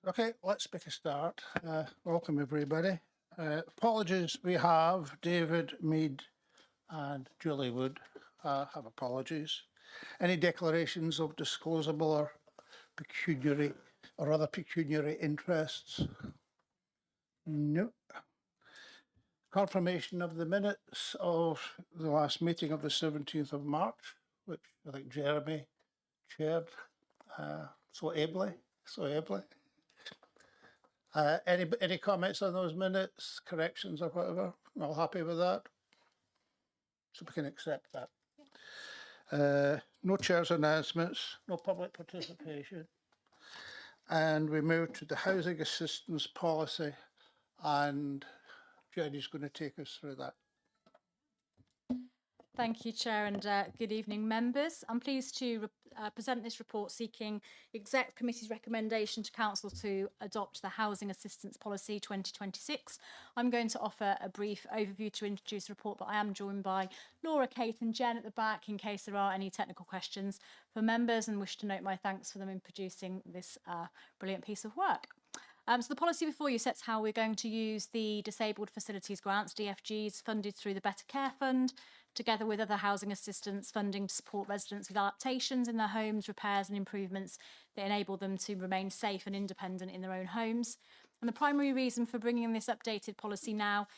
Okay, let's make a start. Welcome everybody. Apologies, we have David, Mead and Julie Wood have apologies. Any declarations of disclosable or pecuniary or other pecuniary interests? No. Confirmation of the minutes of the last meeting of the 17th of March, which I think Jeremy chaired so ably. Any comments on those minutes, corrections or whatever? All happy with that? So we can accept that. No chair's announcements, no public participation. And we move to the housing assistance policy, and Jenny's going to take us through that. Thank you, Chair, and good evening, members. I'm pleased to present this report seeking Exec Committee's recommendation to Council to adopt the Housing Assistance Policy 2026. I'm going to offer a brief overview to introduce the report, but I am joined by Laura, Kate and Jen at the back in case there are any technical questions for members, and wish to note my thanks for them in producing this brilliant piece of work. So the policy before you sets how we're going to use the Disabled Facilities Grants, DFGs, funded through the Better Care Fund, together with other housing assistance funding to support residents with adaptations in their homes, repairs and improvements that enable them to remain safe and independent in their own homes. And the primary reason for bringing this updated policy now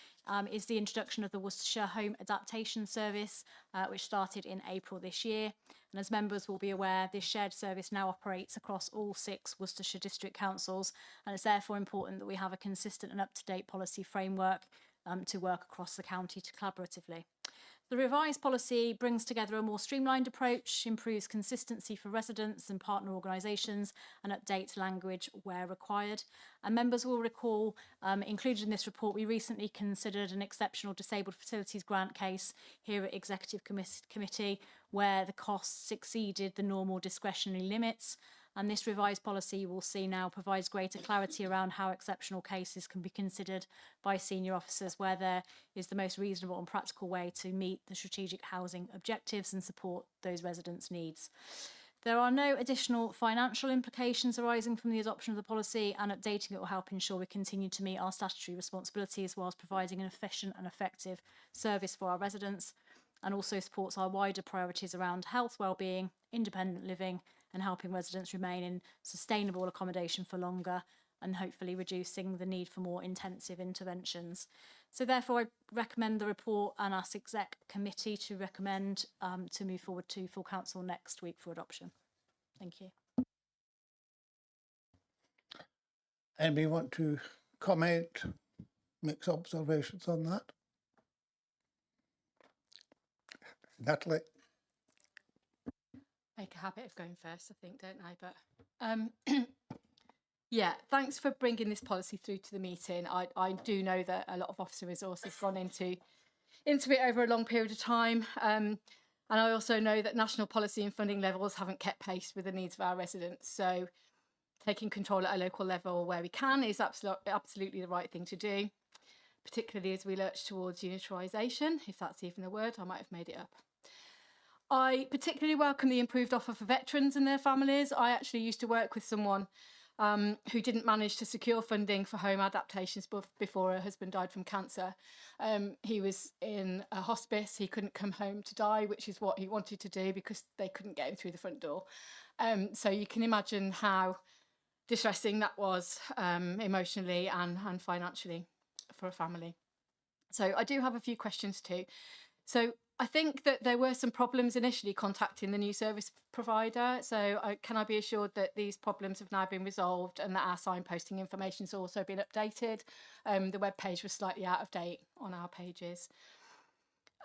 is the introduction of the Worcestershire Home Adaptation Service, which started in April this year. And as members will be aware, this shared service now operates across all 6 Worcestershire District Councils, and it's therefore important that we have a consistent and up-to-date policy framework to work across the county collaboratively. The revised policy brings together a more streamlined approach, improves consistency for residents and partner organisations, and updates language where required. And members will recall, included in this report, we recently considered an exceptional disabled facilities grant case here at Executive Committee, where the costs exceeded the normal discretionary limits. And this revised policy, you will see now, provides greater clarity around how exceptional cases can be considered by senior officers, where there is the most reasonable and practical way to meet the strategic housing objectives and support those residents' needs. There are no additional financial implications arising from the adoption of the policy, and updating it will help ensure we continue to meet our statutory responsibilities whilst providing an efficient and effective service for our residents, and also supports our wider priorities around health, wellbeing, independent living, and helping residents remain in sustainable accommodation for longer, and hopefully reducing the need for more intensive interventions. So therefore, I recommend the report and ask Exec Committee to recommend to move forward to full council next week for adoption. Thank you. Anybody want to comment, make observations on that? Natalie? Make a habit of going first, I think, don't I? But yeah, thanks for bringing this policy through to the meeting. I do know that a lot of officer resource has gone into it over a long period of time. And I also know that national policy and funding levels haven't kept pace with the needs of our residents. So taking control at a local level where we can is absolutely the right thing to do, particularly as we lurch towards unitarisation, if that's even a word. I might have made it up. I particularly welcome the improved offer for veterans and their families. I actually used to work with someone who didn't manage to secure funding for home adaptations before her husband died from cancer. He was in a hospice. He couldn't come home to die, which is what he wanted to do because they couldn't get him through the front door. So you can imagine how distressing that was emotionally and financially for a family. So I do have a few questions too. So I think that there were some problems initially contacting the new service provider. So can I be assured that these problems have now been resolved and that our signposting information has also been updated? The web page was slightly out of date on our pages.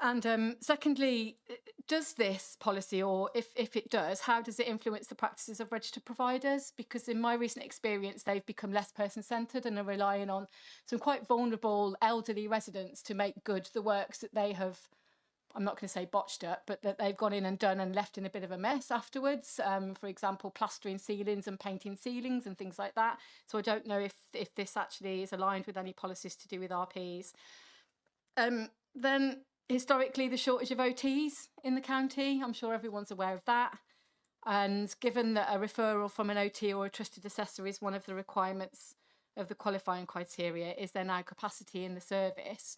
And secondly, does this policy, or if it does, how does it influence the practices of registered providers? Because in my recent experience, they've become less person-centred and are relying on some quite vulnerable elderly residents to make good the works that they have, I'm not going to say botched up, but that they've gone in and done and left in a bit of a mess afterwards. For example, plastering ceilings and painting ceilings and things like that. So I don't know if this actually is aligned with any policies to do with RPs. Then historically, the shortage of OTs in the county, I'm sure everyone's aware of that. And given that a referral from an OT or a trusted assessor is one of the requirements of the qualifying criteria, is there now capacity in the service?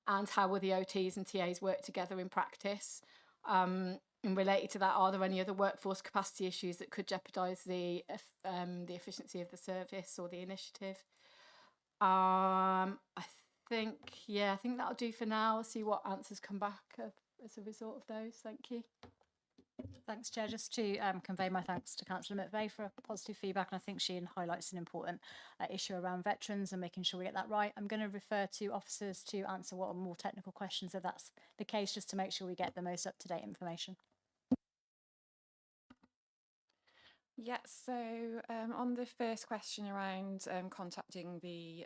And how will the OTs and TAs work together in practice? And related to that, are there any other workforce capacity issues that could jeopardise the efficiency of the service or the initiative? I think that'll do for now. I'll see what answers come back as a result of those. Thank you. Thanks, Chair. Just to convey my thanks to Councillor McVeigh for positive feedback, and I think she highlights an important issue around veterans and making sure we get that right. I'm going to refer to officers to answer what are more technical questions, if that's the case, just to make sure we get the most up-to-date information. Yeah, so on the first question around contacting the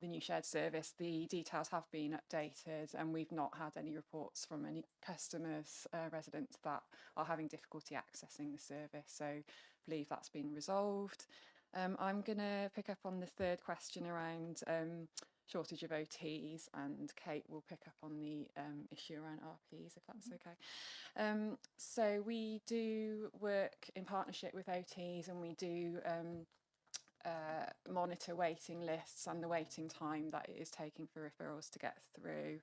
new shared service, the details have been updated and we've not had any reports from any customers, residents that are having difficulty accessing the service. So I believe that's been resolved. I'm going to pick up on the third question around shortage of OTs, and Kate will pick up on the issue around RPs, if that's okay. So we do work in partnership with OTs, and we do monitor waiting lists and the waiting time that it is taking for referrals to get through.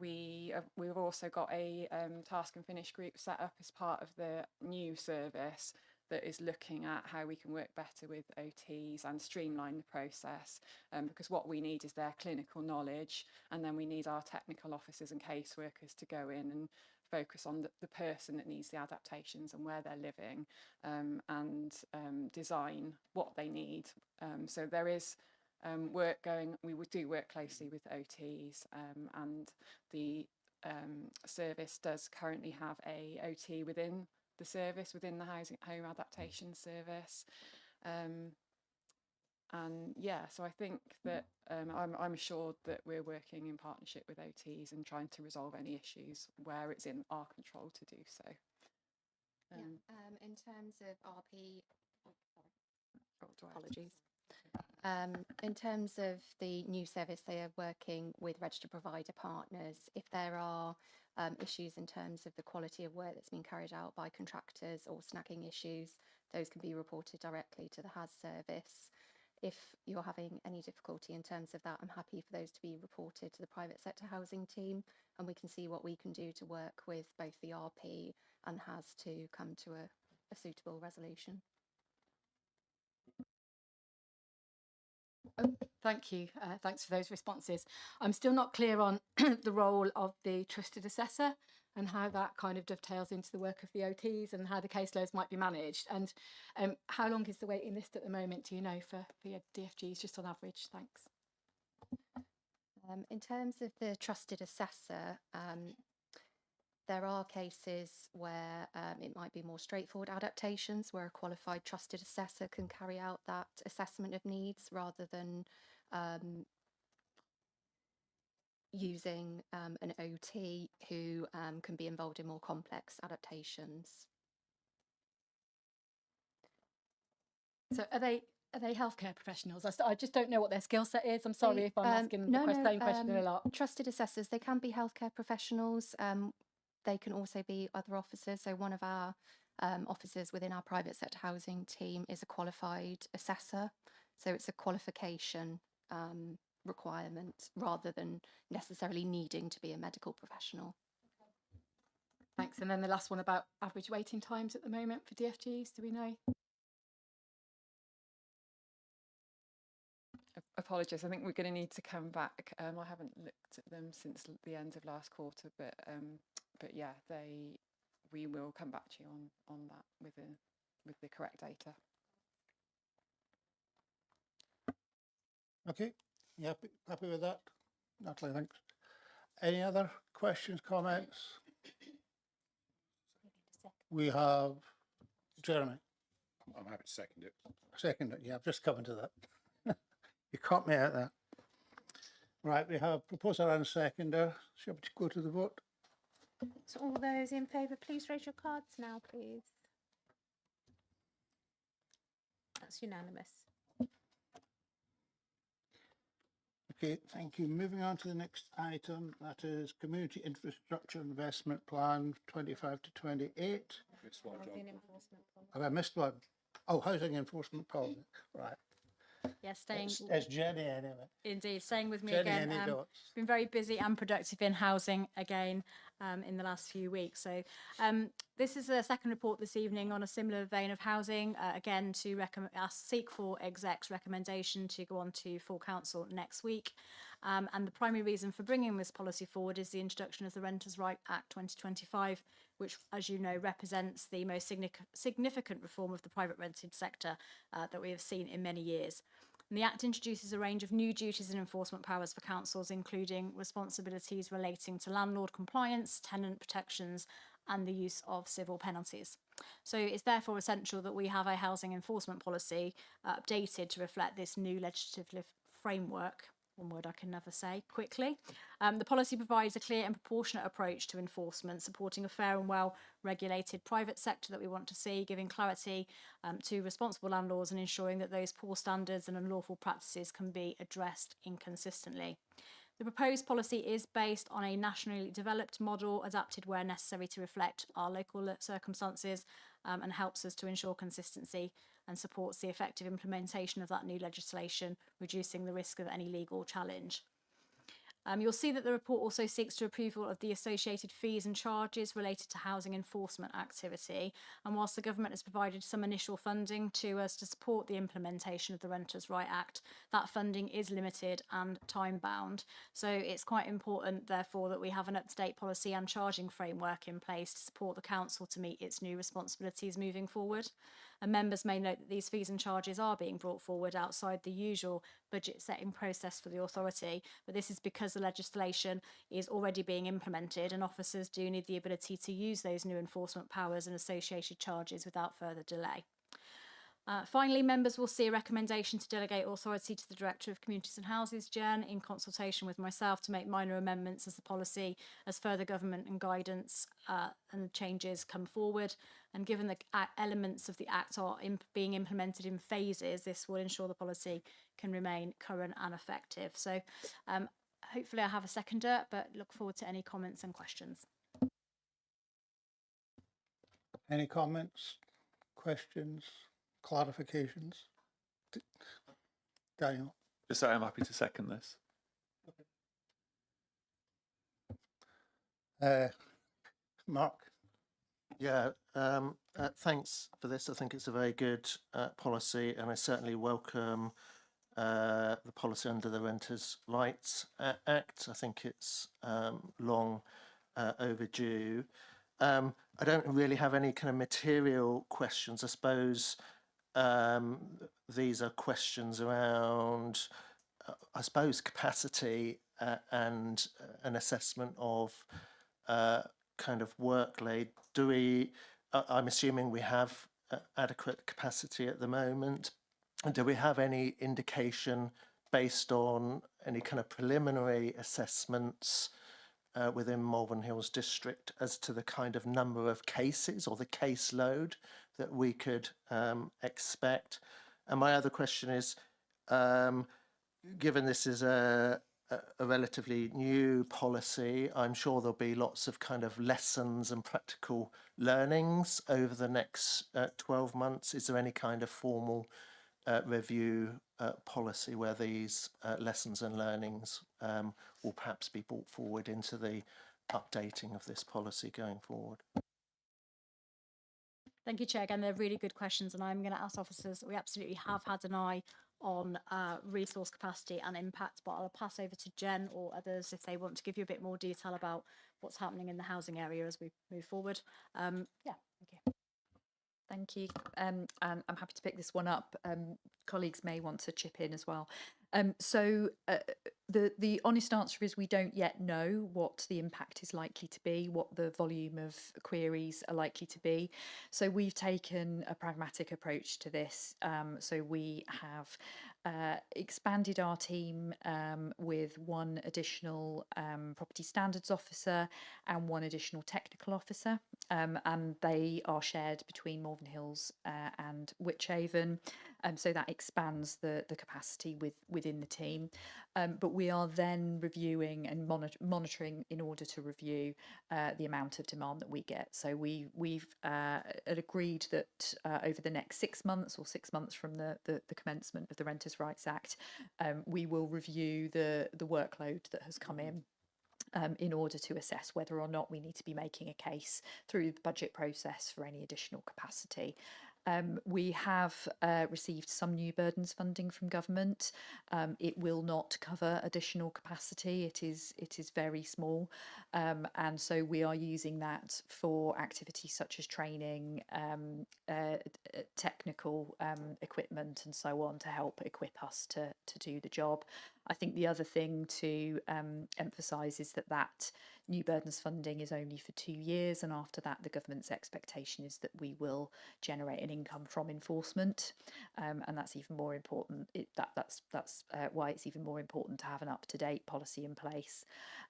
We've also got a task and finish group set up as part of the new service that is looking at how we can work better with OTs and streamline the process, because what we need is their clinical knowledge, and then we need our technical officers and caseworkers to go in and focus on the person that needs the adaptations and where they're living, and design what they need. So there is work going. We would do work closely with OTs, and the service does currently have a OT within the service, within the home adaptation service. And yeah, so I think that I'm assured that we're working in partnership with OTs and trying to resolve any issues where it's in our control to do so. In terms of RP, Apologies. in terms of the new service, they are working with registered provider partners. If there are issues in terms of the quality of work that's been carried out by contractors or snagging issues, those can be reported directly to the HAS service. If you're having any difficulty in terms of that, I'm happy for those to be reported to the private sector housing team, and we can see what we can do to work with both the RP and HAS to come to a suitable resolution. Oh, thank you. Thanks for those responses. I'm still not clear on the role of the trusted assessor and how that kind of dovetails into the work of the OTs and how the caseloads might be managed. And how long is the waiting list at the moment, do you know, for your DFGs, just on average? Thanks. In terms of the trusted assessor, there are cases where it might be more straightforward adaptations where a qualified trusted assessor can carry out that assessment of needs rather than using an OT who can be involved in more complex adaptations. So are they healthcare professionals? I just don't know what their skill set is. I'm sorry if I'm asking the same question a lot. Trusted assessors, they can be healthcare professionals. They can also be other officers. So one of our officers within our private sector housing team is a qualified assessor. So it's a qualification requirement rather than necessarily needing to be a medical professional. Thanks. And then the last one about average waiting times at the moment for DFGs, do we know? Apologies, I think we're going to need to come back. I haven't looked at them since the end of last quarter, but yeah, we will come back to you on that with the correct data. Okay, you happy with that? Natalie, thanks. Any other questions, comments? We have Jeremy. I'm happy to second it. Second it, yeah, I've just come to that. You caught me out there. Right, we have proposer and seconder. Shall we go to the vote? So all those in favour, please raise your cards now, please. That's unanimous. Okay, thank you. Moving on to the next item, that is Community Infrastructure Investment Plan 25 to 28. This one, John. Have I missed one? Oh, Housing Enforcement Policy, right. Yes, staying It's Jenny anyway. indeed, staying with me Jenny, again. any thoughts? Been very busy and productive in housing again in the last few weeks. So this is a second report this evening on a similar vein of housing. Again, to seek for exec's recommendation to go on to full council next week. And the primary reason for bringing this policy forward is the introduction of the Renters' Right Act 2025, which, as you know, represents the most significant reform of the private rented sector that we have seen in many years. And the Act introduces a range of new duties and enforcement powers for councils, including responsibilities relating to landlord compliance, tenant protections, and the use of civil penalties. So it's therefore essential that we have a housing enforcement policy updated to reflect this new legislative framework. One word I can never say quickly. The policy provides a clear and proportionate approach to enforcement, supporting a fair and well-regulated private sector that we want to see, giving clarity to responsible landlords and ensuring that those poor standards and unlawful practices can be addressed inconsistently. The proposed policy is based on a nationally developed model, adapted where necessary to reflect our local circumstances, and helps us to ensure consistency and supports the effective implementation of that new legislation, reducing the risk of any legal challenge. You'll see that the report also seeks to approval of the associated fees and charges related to housing enforcement activity. And whilst the government has provided some initial funding to us to support the implementation of the Renters' Right Act, that funding is limited and time bound. So it's quite important, therefore, that we have an up-to-date policy and charging framework in place to support the council to meet its new responsibilities moving forward. And members may note that these fees and charges are being brought forward outside the usual budget setting process for the authority, but this is because the legislation is already being implemented and officers do need the ability to use those new enforcement powers and associated charges without further delay. Finally, members will see a recommendation to delegate authority to the Director of Communities and Houses, Jen, in consultation with myself to make minor amendments as the policy as further government and guidance and changes come forward. And given the elements of the Act are being implemented in phases, this will ensure the policy can remain current and effective. So hopefully I have a seconder, but look forward to any comments and questions. Any comments, questions, clarifications? Daniel? Just say I'm happy to second this. Mark? Yeah, thanks for this. I think it's a very good policy, and I certainly welcome the policy under the Renters' Rights Act. I think it's long overdue. I don't really have any kind of material questions. I suppose these are questions around, I suppose, capacity and an assessment of kind of workload. I'm assuming we have adequate capacity at the moment. And do we have any indication based on any kind of preliminary assessments within Malvern Hills District as to the kind of number of cases or the caseload that we could expect? And my other question is, given this is a relatively new policy, I'm sure there'll be lots of kind of lessons and practical learnings over the next 12 months. Is there any kind of formal review policy where these lessons and learnings will perhaps be brought forward into the updating of this policy going forward? Thank you, Chair. Again, they're really good questions, and I'm going to ask officers. We absolutely have had an eye on resource capacity and impact, but I'll pass over to Jen or others if they want to give you a bit more detail about what's happening in the housing area as we move forward. Yeah, thank you. Thank you. And I'm happy to pick this one up. Colleagues may want to chip in as well. So the honest answer is we don't yet know what the impact is likely to be, what the volume of queries are likely to be. So we've taken a pragmatic approach to this. So we have expanded our team with one additional property standards officer and one additional technical officer, and they are shared between Malvern Hills and Wychavon. So that expands the capacity within the team. But we are then reviewing and monitoring in order to review the amount of demand that we get. So we've agreed that over the next 6 months, or 6 months from the commencement of the Renters' Rights Act, we will review the workload that has come in order to assess whether or not we need to be making a case through the budget process for any additional capacity. We have received some new burdens funding from government. It will not cover additional capacity. It is very small, and so we are using that for activities such as training, technical equipment, and so on, to help equip us to do the job. I think the other thing to emphasise is that new burdens funding is only for 2 years, and after that the government's expectation is that we will generate an income from enforcement, and that's even more important. That's why it's even more important to have an up-to-date policy in place.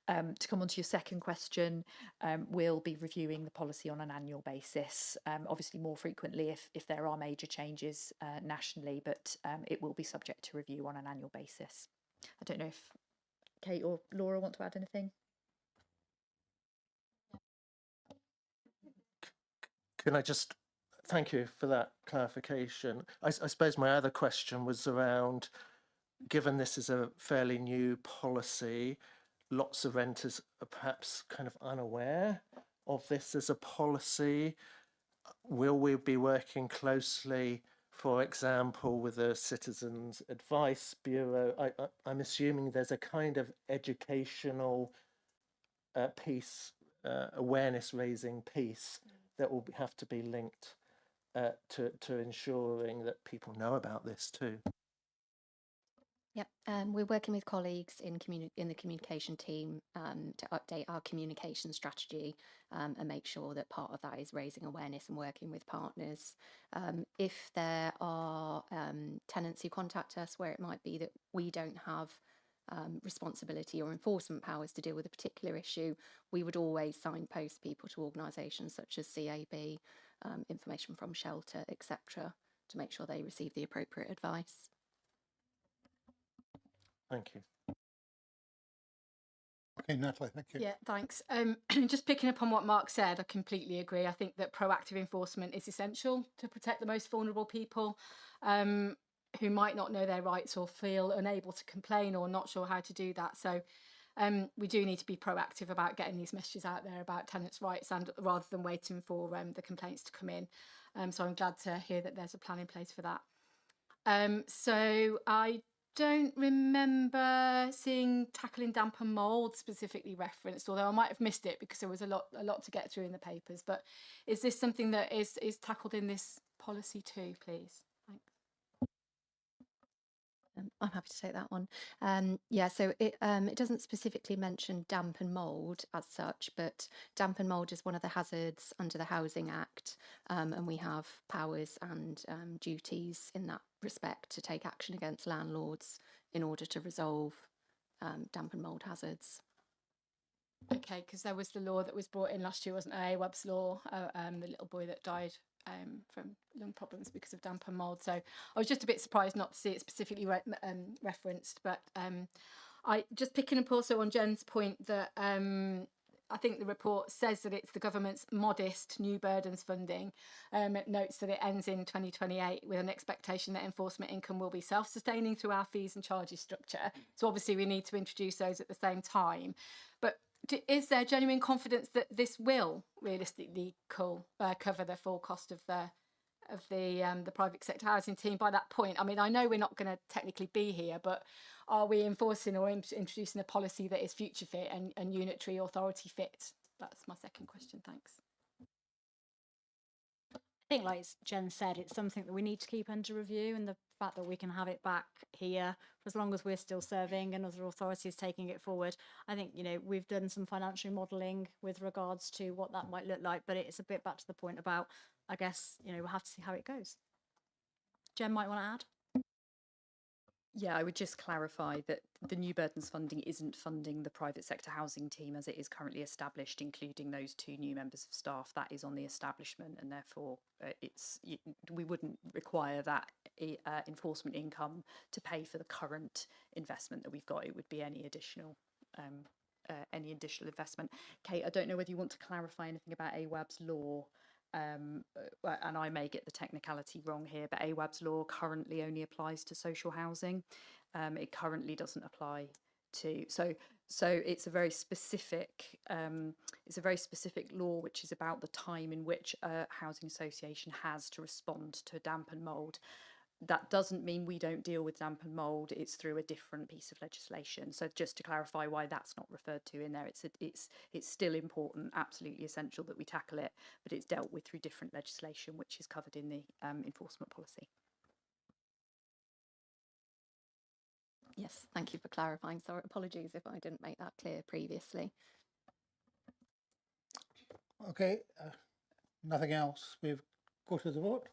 To come on to your second question, we'll be reviewing the policy on an annual basis, obviously more frequently if there are major changes nationally, but it will be subject to review on an annual basis. I don't know if Kate or Laura want to add anything. Can I just thank you for that clarification? I suppose my other question was around, given this is a fairly new policy, lots of renters are perhaps kind of unaware of this as a policy. Will we be working closely, for example, with the Citizens Advice Bureau? I'm assuming there's a kind of educational piece, awareness raising piece that will have to be linked to ensuring that people know about this too. Yep, we're working with colleagues in the communication team to update our communication strategy and make sure that part of that is raising awareness and working with partners. If there are tenants who contact us where it might be that we don't have responsibility or enforcement powers to deal with a particular issue, we would always signpost people to organisations such as CAB, information from Shelter, etc., to make sure they receive the appropriate advice. Thank you. Okay, Natalie, thank you. Yeah, thanks. Just picking up on what Mark said, I completely agree. I think that proactive enforcement is essential to protect the most vulnerable people who might not know their rights or feel unable to complain or not sure how to do that. So we do need to be proactive about getting these messages out there about tenants' rights, and rather than waiting for the complaints to come in. So I'm glad to hear that there's a plan in place for that. So I don't remember seeing tackling damp and mould specifically referenced, although I might have missed it because there was a lot to get through in the papers. But is this something that is tackled in this policy too, please? Thanks. I'm happy to take that one. Yeah, so it doesn't specifically mention damp and mould as such, but damp and mould is one of the hazards under the Housing Act, and we have powers and duties in that respect to take action against landlords in order to resolve damp and mould hazards. Okay, because there was the law that was brought in last year, wasn't there? Webb's law, the little boy that died from lung problems because of damp and mould. So I was just a bit surprised not to see it specifically referenced. But I just picking up also on Jen's point that I think the report says that it's the government's modest new burdens funding. It notes that it ends in 2028 with an expectation that enforcement income will be self-sustaining through our fees and charges structure. So obviously we need to introduce those at the same time. But is there genuine confidence that this will realistically cover the full cost of the private sector housing team by that point? I mean, I know we're not going to technically be here, but are we enforcing or introducing a policy that is future fit and unitary authority fit? That's my second question. Thanks. I think, like Jen said, it's something that we need to keep under review, and the fact that we can have it back here for as long as we're still serving and other authorities taking it forward. I think, you know, we've done some financial modelling with regards to what that might look like, but it's a bit back to the point about, I guess, you know, we'll have to see how it goes. Jen might want to add. Yeah, I would just clarify that the new burdens funding isn't funding the private sector housing team as it is currently established, including those 2 new members of staff. That is on the establishment, and therefore we wouldn't require that enforcement income to pay for the current investment that we've got. It would be any additional investment. Kate, I don't know whether you want to clarify anything about AWAB's law. And I may get the technicality wrong here, but AWAB's law currently only applies to social housing. It currently doesn't apply to so it's a very specific law which is about the time in which a housing association has to respond to damp and mould. That doesn't mean we don't deal with damp and mould. It's through a different piece of legislation. So just to clarify why that's not referred to in there, it's still important, absolutely essential that we tackle it, but it's dealt with through different legislation, which is covered in the enforcement policy. Yes, thank you for clarifying. Sorry, apologies if I didn't make that clear previously. Okay, nothing else. We've go to the vote.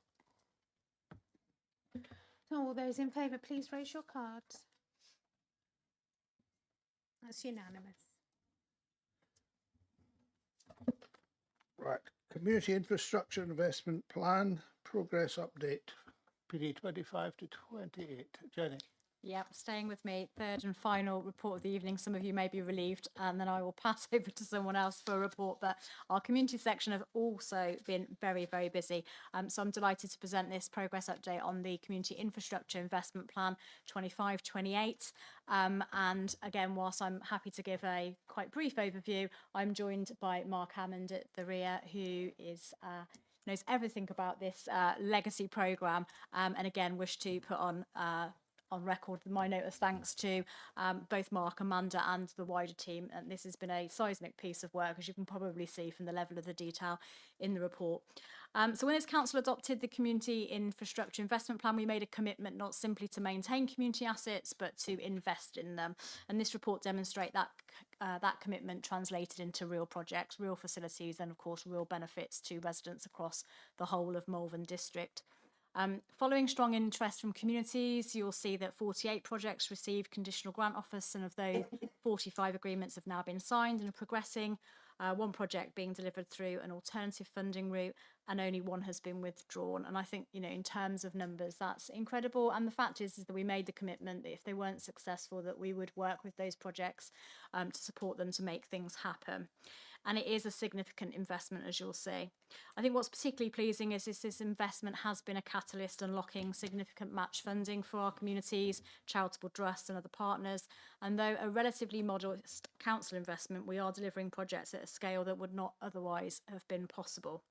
So all those in favour, please raise your cards. That's unanimous. Right, Community Infrastructure Investment Plan Progress Update, PD 25 to 28. Jenny. Yep, staying with me, third and final report of the evening. Some of you may be relieved, and then I will pass over to someone else for a report. But our community section have also been very, very busy. So I'm delighted to present this progress update on the Community Infrastructure Investment Plan 25-28. And again, whilst I'm happy to give a quite brief overview, I'm joined by Mark Hammond at the RIA, who is knows everything about this legacy programme, and again wish to put on record my note of thanks to both Mark, Amanda and the wider team. And this has been a seismic piece of work, as you can probably see from the level of the detail in the report. So when this council adopted the Community Infrastructure Investment Plan, we made a commitment not simply to maintain community assets, but to invest in them. And this report demonstrates that that commitment translated into real projects, real facilities, and of course real benefits to residents across the whole of Malvern District. Following strong interest from communities, you'll see that 48 projects received conditional grant offers, and of those 45 agreements have now been signed and are progressing, one project being delivered through an alternative funding route, and only one has been withdrawn. And I think, you know, in terms of numbers, that's incredible. And the fact is that we made the commitment that if they weren't successful, that we would work with those projects to support them to make things happen. And it is a significant investment, as you'll see. I think what's particularly pleasing is this investment has been a catalyst unlocking significant match funding for our communities, charitable trusts and other partners. And though a relatively modest council investment, we are delivering projects at a scale that would not otherwise have been possible.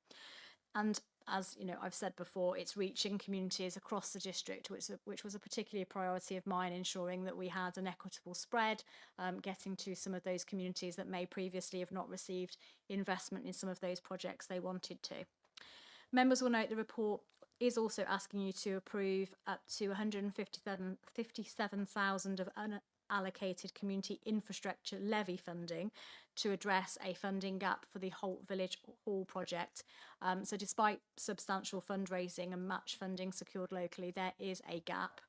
And as you know, I've said before, it's reaching communities across the district, which was a particular priority of mine, ensuring that we had an equitable spread, getting to some of those communities that may previously have not received investment in some of those projects they wanted to. Members will note the report is also asking you to approve up to 157,000 of unallocated community infrastructure levy funding to address a funding gap for the Holt Village Hall project. So despite substantial fundraising and match funding secured locally, there is a gap.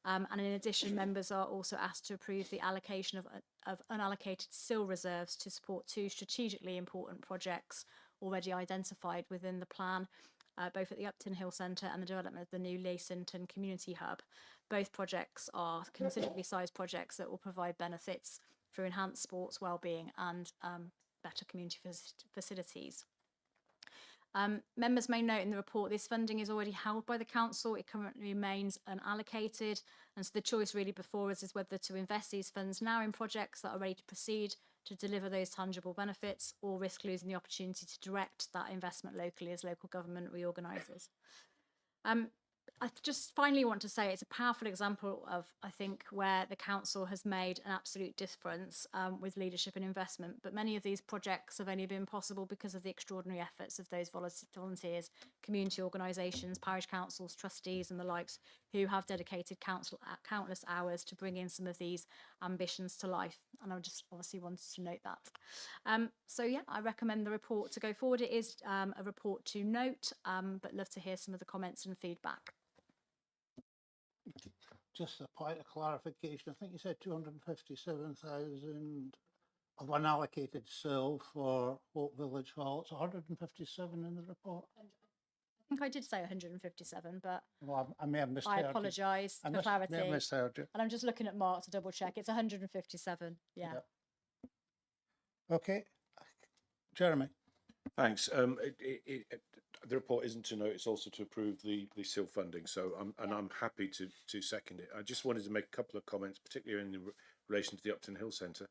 And in addition, members are also asked to approve the allocation of unallocated SIL reserves to support 2 strategically important projects already identified within the plan, both at the Upton Hill Centre and the development of the new Leysington Community Hub. Both projects are considerably sized projects that will provide benefits through enhanced sports wellbeing and better community facilities. Members may note in the report this funding is already held by the council. It currently remains unallocated, and so the choice really before us is whether to invest these funds now in projects that are ready to proceed to deliver those tangible benefits, or risk losing the opportunity to direct that investment locally as local government reorganises. I just finally want to say it's a powerful example of, I think, where the council has made an absolute difference with leadership and investment. But many of these projects have only been possible because of the extraordinary efforts of those volunteers, community organisations, parish councils, trustees and the likes, who have dedicated countless hours to bring in some of these ambitions to life. And I just obviously wanted to note that. So yeah, I recommend the report to go forward. It is a report to note, but love to hear some of the comments and feedback. just a point of clarification. I think you said 257,000 of unallocated SIL for Hope Village Hall. It's 157 in the report. I think I did say 157, but Well, I may have misheard I you. apologise I for may have clarity. misheard you. And I'm just looking at Mark to double check. It's 157. Yeah. Yep. Okay. Jeremy. Thanks. The report isn't to note, it's also to approve the SIL funding. So I'm happy to second it. I just wanted to make a couple of comments, particularly in relation to the Upton Hill Centre.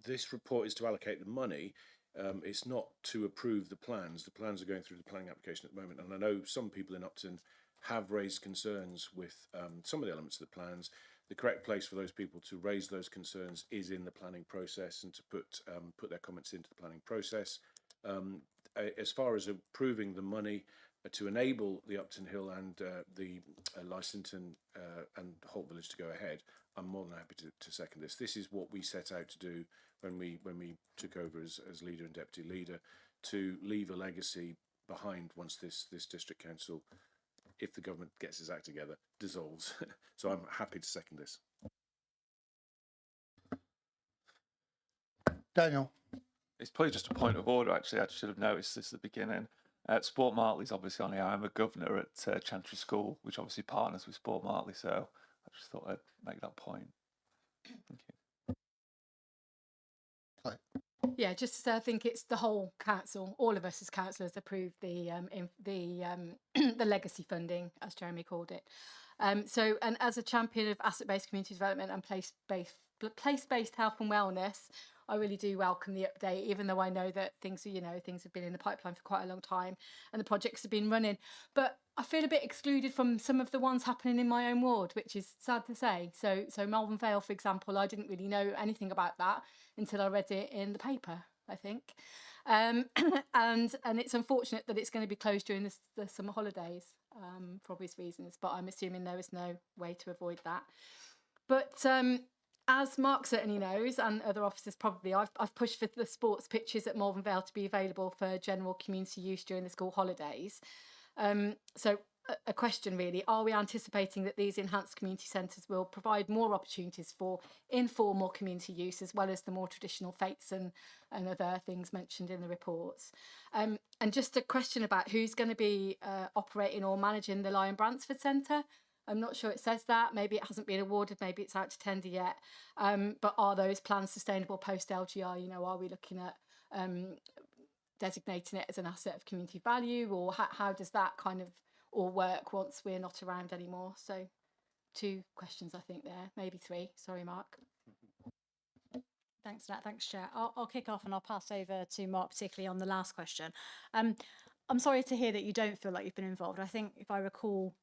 This report is to allocate the money. It's not to approve the plans. The plans are going through the planning application at the moment. And I know some people in Upton have raised concerns with some of the elements of the plans. The correct place for those people to raise those concerns is in the planning process and to put their comments into the planning process. As far as approving the money to enable the Upton Hill and the Lysington and Holt Village to go ahead, I'm more than happy to second this. This is what we set out to do when we took over as leader and deputy leader, to leave a legacy behind once this district council, if the government gets its act together, dissolves. So I'm happy to second this. Daniel. It's probably just a point of order, actually. I should have noticed this at the beginning. Sport Martley's obviously on here. I'm a governor at Chantry School, which obviously partners with Sport Martley, so I just thought I'd make that point. Thank you. Yeah, just to say, I think it's the whole council, all of us as councillors approved the legacy funding, as Jeremy called it. So, and as a champion of asset-based community development and place-based health and wellness, I really do welcome the update, even though I know that things have been in the pipeline for quite a long time and the projects have been running. But I feel a bit excluded from some of the ones happening in my own ward, which is sad to say. So Malvern Vale, for example, I didn't really know anything about that until I read it in the paper, I think. And it's unfortunate that it's going to be closed during the summer holidays for obvious reasons, but I'm assuming there is no way to avoid that. But as Mark certainly knows, and other officers probably, I've pushed for the sports pitches at Malvern Vale to be available for general community use during the school holidays. So a question really, are we anticipating that these enhanced community centres will provide more opportunities for informal community use as well as the more traditional fetes and other things mentioned in the reports? And just a question about who's going to be operating or managing the Lion Bransford Centre. I'm not sure it says that. Maybe it hasn't been awarded. Maybe it's out to tender yet. But are those plans sustainable post LGR? You know, are we looking at designating it as an asset of community value, or how does that kind of all work once we're not around anymore? So 2 questions, I think there, maybe 3. Sorry, Mark. Thanks, Nat. Thanks, Chair. I'll kick off and I'll pass over to Mark, particularly on the last question. I'm sorry to hear that you don't feel like you've been involved. I think if I recall,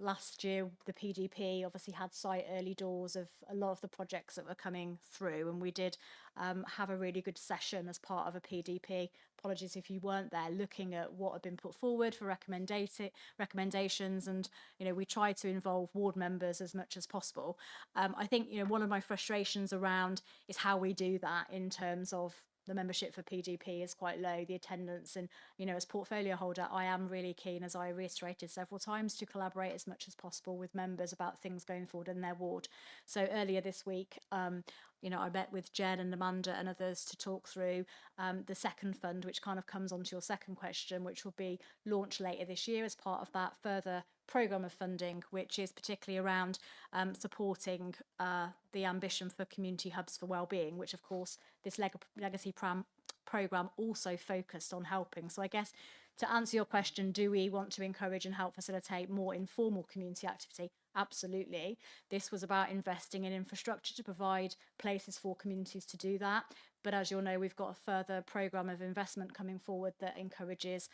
last year, the PDP obviously had sight early doors of a lot of the projects that were coming through, and we did have a really good session as part of a PDP. Apologies if you weren't there, looking at what had been put forward for recommendations, and we tried to involve ward members as much as possible. I think one of my frustrations around is how we do that in terms of the membership for PDP is quite low, the attendance, and as portfolio holder, I am really keen, as I reiterated several times, to collaborate as much as possible with members about things going forward in their ward. So earlier this week, I met with Jen and Amanda and others to talk through the second fund, which kind of comes onto your second question, which will be launched later this year as part of that further programme of funding, which is particularly around supporting the ambition for community hubs for wellbeing, which of course this legacy programme also focused on helping. So I guess to answer your question, do we want to encourage and help facilitate more informal community activity? Absolutely. This was about investing in infrastructure to provide places for communities to do that. But as you'll know, we've got a further programme of investment coming forward that encourages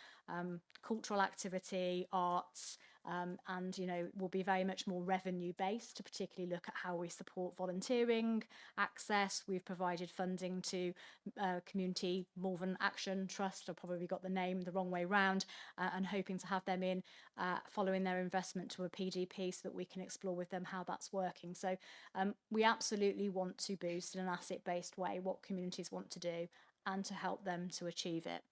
cultural activity, arts, and will be very much more revenue based, to particularly look at how we support volunteering access. We've provided funding to Community Malvern Action Trust. I've probably got the name the wrong way round, and hoping to have them in following their investment to a PDP so that we can explore with them how that's working. So we absolutely want to boost in an asset based way what communities want to do. and to help them to achieve it.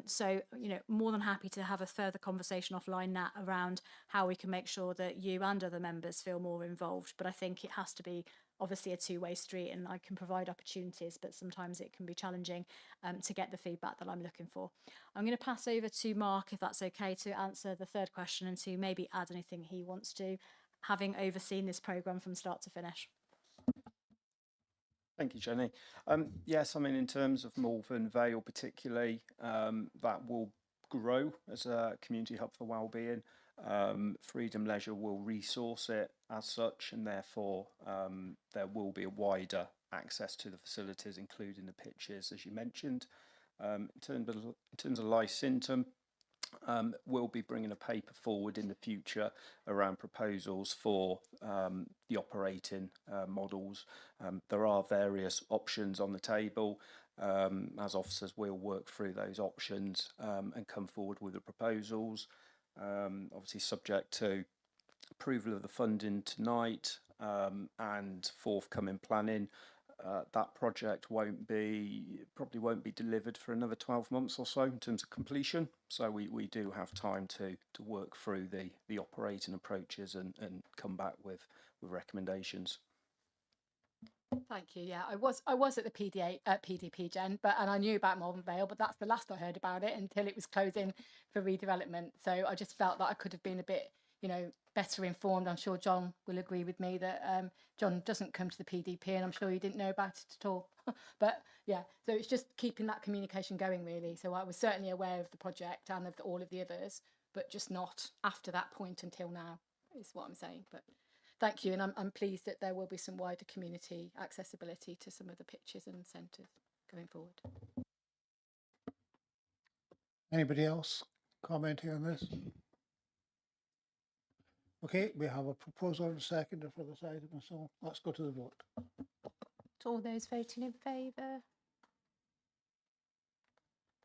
So, you know, more than happy to have a further conversation offline, Nat, around how we can make sure that you and other members feel more involved. But I think it has to be obviously a two-way street, and I can provide opportunities, but sometimes it can be challenging to get the feedback that I'm looking for. I'm going to pass over to Mark, if that's okay, to answer the third question and to maybe add anything he wants to, having overseen this programme from start to finish. Thank you, Jenny. Yes, I mean, in terms of Malvern Vale particularly, that will grow as a community hub for wellbeing. Freedom Leisure will resource it as such, and therefore there will be a wider access to the facilities, including the pitches, as you mentioned. In terms of Lycentum, we'll be bringing a paper forward in the future around proposals for the operating models. There are various options on the table. As officers, we'll work through those options and come forward with the proposals. Obviously subject to approval of the funding tonight and forthcoming planning. That project probably won't be delivered for another 12 months or so in terms of completion. So we do have time to work through the operating approaches and come back with recommendations. Thank you. Yeah, I was at the PDP, Jen, and I knew about Malvern Vale, but that's the last I heard about it until it was closing for redevelopment. So I just felt that I could have been a bit, you know, better informed. I'm sure John will agree with me that John doesn't come to the PDP, and I'm sure he didn't know about it at all. But yeah, so it's just keeping that communication going, really. So I was certainly aware of the project and of all of the others, but just not after that point until now, is what I'm saying. But thank you, and I'm pleased that there will be some wider community accessibility to some of the pitches and centres going forward. Anybody else commenting on this? Okay, we have a proposal and a seconder for this item, so let's go to the vote. To all those voting in favour?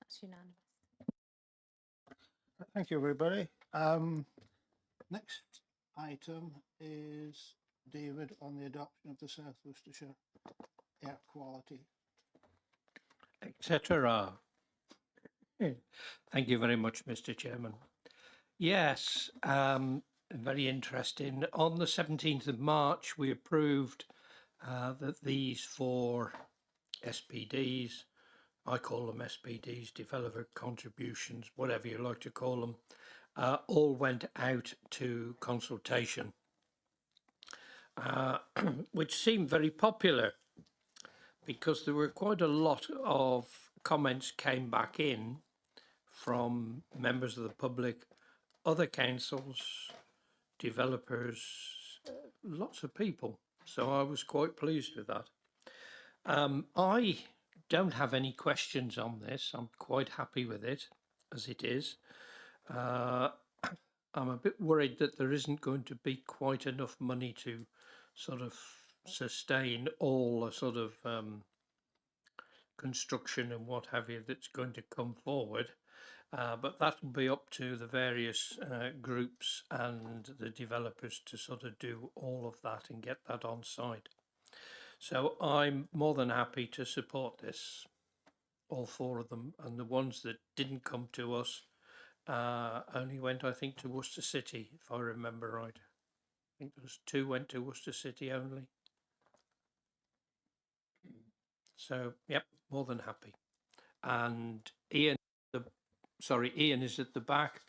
That's unanimous. Thank you, everybody. Next item is David on the adoption of the South Worcestershire air quality. Etc. Thank you very much, Mr. Chairman. Yes, very interesting. On the 17th of March, we approved that these four SPDs, I call them SPDs, developer contributions, whatever you like to call them, all went out to consultation, which seemed very popular because there were quite a lot of comments came back in from members of the public, other councils, developers, lots of people. So I was quite pleased with that. I don't have any questions on this. I'm quite happy with it as it is. I'm a bit worried that there isn't going to be quite enough money to sort of sustain all the sort of construction and what have you that's going to come forward. But that will be up to the various groups and the developers to sort of do all of that and get that on site. So I'm more than happy to support this, all four of them. And the ones that didn't come to us only went, I think, to Worcester City, if I remember right. I think there was 2 went to Worcester City only. So, yep, more than happy. And Ian is at the back,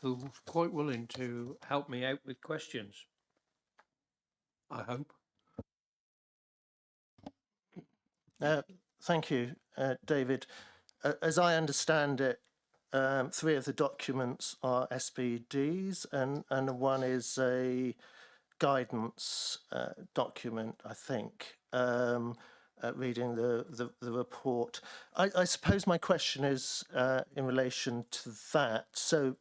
who's quite willing to help me out with questions, I hope. Thank you, David. As I understand it, 3 of the documents are SPDs and one is a guidance document, I think, reading the report. I suppose my question is in relation to that. So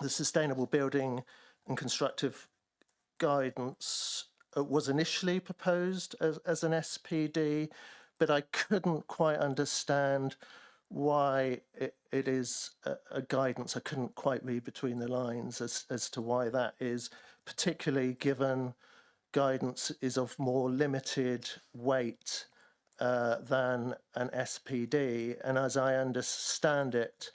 the Sustainable Building and Constructive Guidance was initially proposed as an SPD, but I couldn't quite understand why it is a guidance. I couldn't quite read between the lines as to why that is, particularly given guidance is of more limited weight than an SPD. And as I understand it,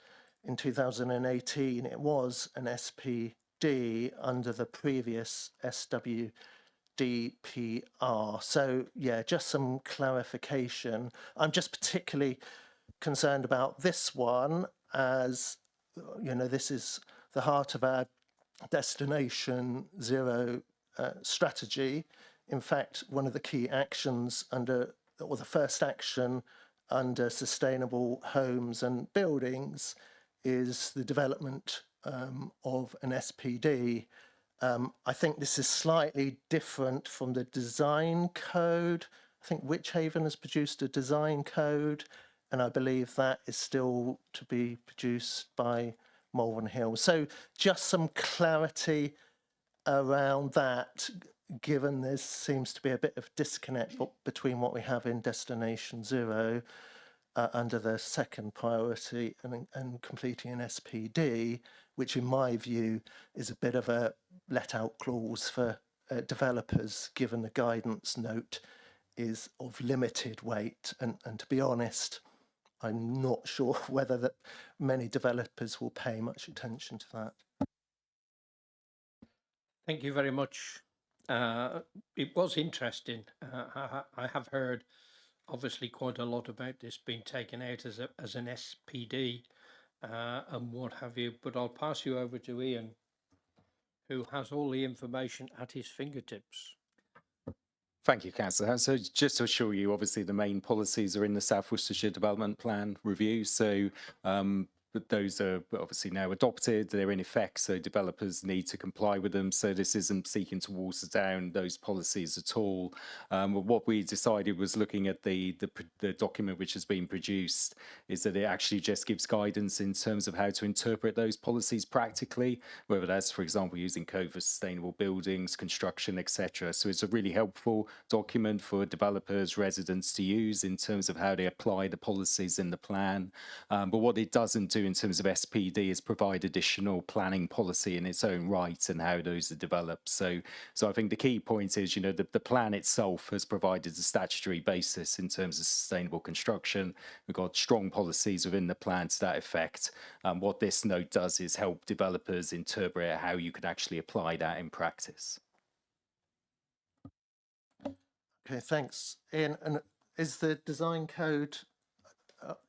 in 2018, it was an SPD under the previous SWDPR. So, yeah, just some clarification. I'm just particularly concerned about this one, as you know, this is the heart of our Destination Zero strategy. In fact, one of the key actions under, or the first action under sustainable homes and buildings, is the development of an SPD. I think this is slightly different from the design code. I think Witchhaven has produced a design code, and I believe that is still to be produced by Malvern Hill. So just some clarity around that, given there seems to be a bit of disconnect between what we have in Destination Zero under the second priority and completing an SPD, which in my view is a bit of a let-out clause for developers, given the guidance note is of limited weight. And to be honest, I'm not sure whether that many developers will pay much attention to that. Thank you very much. It was interesting. I have heard obviously quite a lot about this being taken out as an SPD and what have you, but I'll pass you over to Ian, who has all the information at his fingertips. Thank you, Councillor. So just to assure you, obviously the main policies are in the South Worcestershire Development Plan review. So but those are obviously now adopted, they're in effect, so developers need to comply with them. So this isn't seeking to water down those policies at all. But what we decided was, looking at the document which has been produced, is that it actually just gives guidance in terms of how to interpret those policies practically, whether that's, for example, using code for sustainable buildings, construction, etc. So it's a really helpful document for developers, residents to use in terms of how they apply the policies in the plan. But what it doesn't do in terms of SPD is provide additional planning policy in its own right and how those are developed. So I think the key point is, you know, the plan itself has provided a statutory basis in terms of sustainable construction. We've got strong policies within the plan to that effect. What this note does is help developers interpret how you could actually apply that in practice. Okay, thanks, Ian. And is the design code,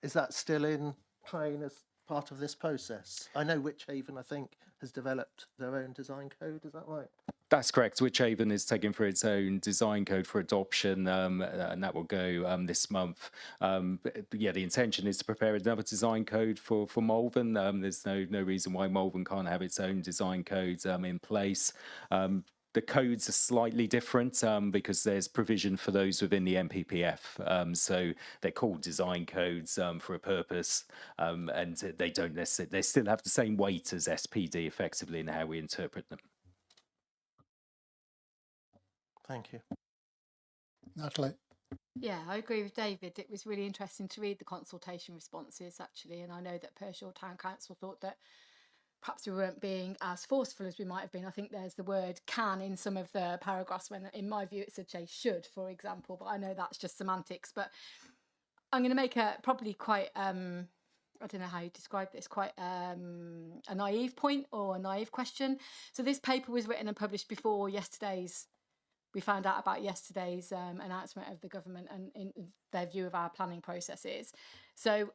is that still in train as part of this process? I know Witchhaven, I think, has developed their own design code, is that right? That's correct. Witchhaven is taking for its own design code for adoption, and that will go this month. But yeah, the intention is to prepare another design code for Malvern. There's no reason why Malvern can't have its own design code in place. The codes are slightly different because there's provision for those within the NPPF. So they're called design codes for a purpose, and they don't necessarily, they still have the same weight as SPD effectively in how we interpret them. Thank you. Natalie? Yeah, I agree with David. It was really interesting to read the consultation responses, actually, and I know that Pershore Town Council thought that perhaps we weren't being as forceful as we might have been. I think there's the word can in some of the paragraphs, when in my view it should say should, for example, but I know that's just semantics. But I'm going to make a probably quite, I don't know how you describe this, quite a naive point or a naive question. So this paper was written and published before yesterday's, we found out about yesterday's announcement of the government and in their view of our planning processes. So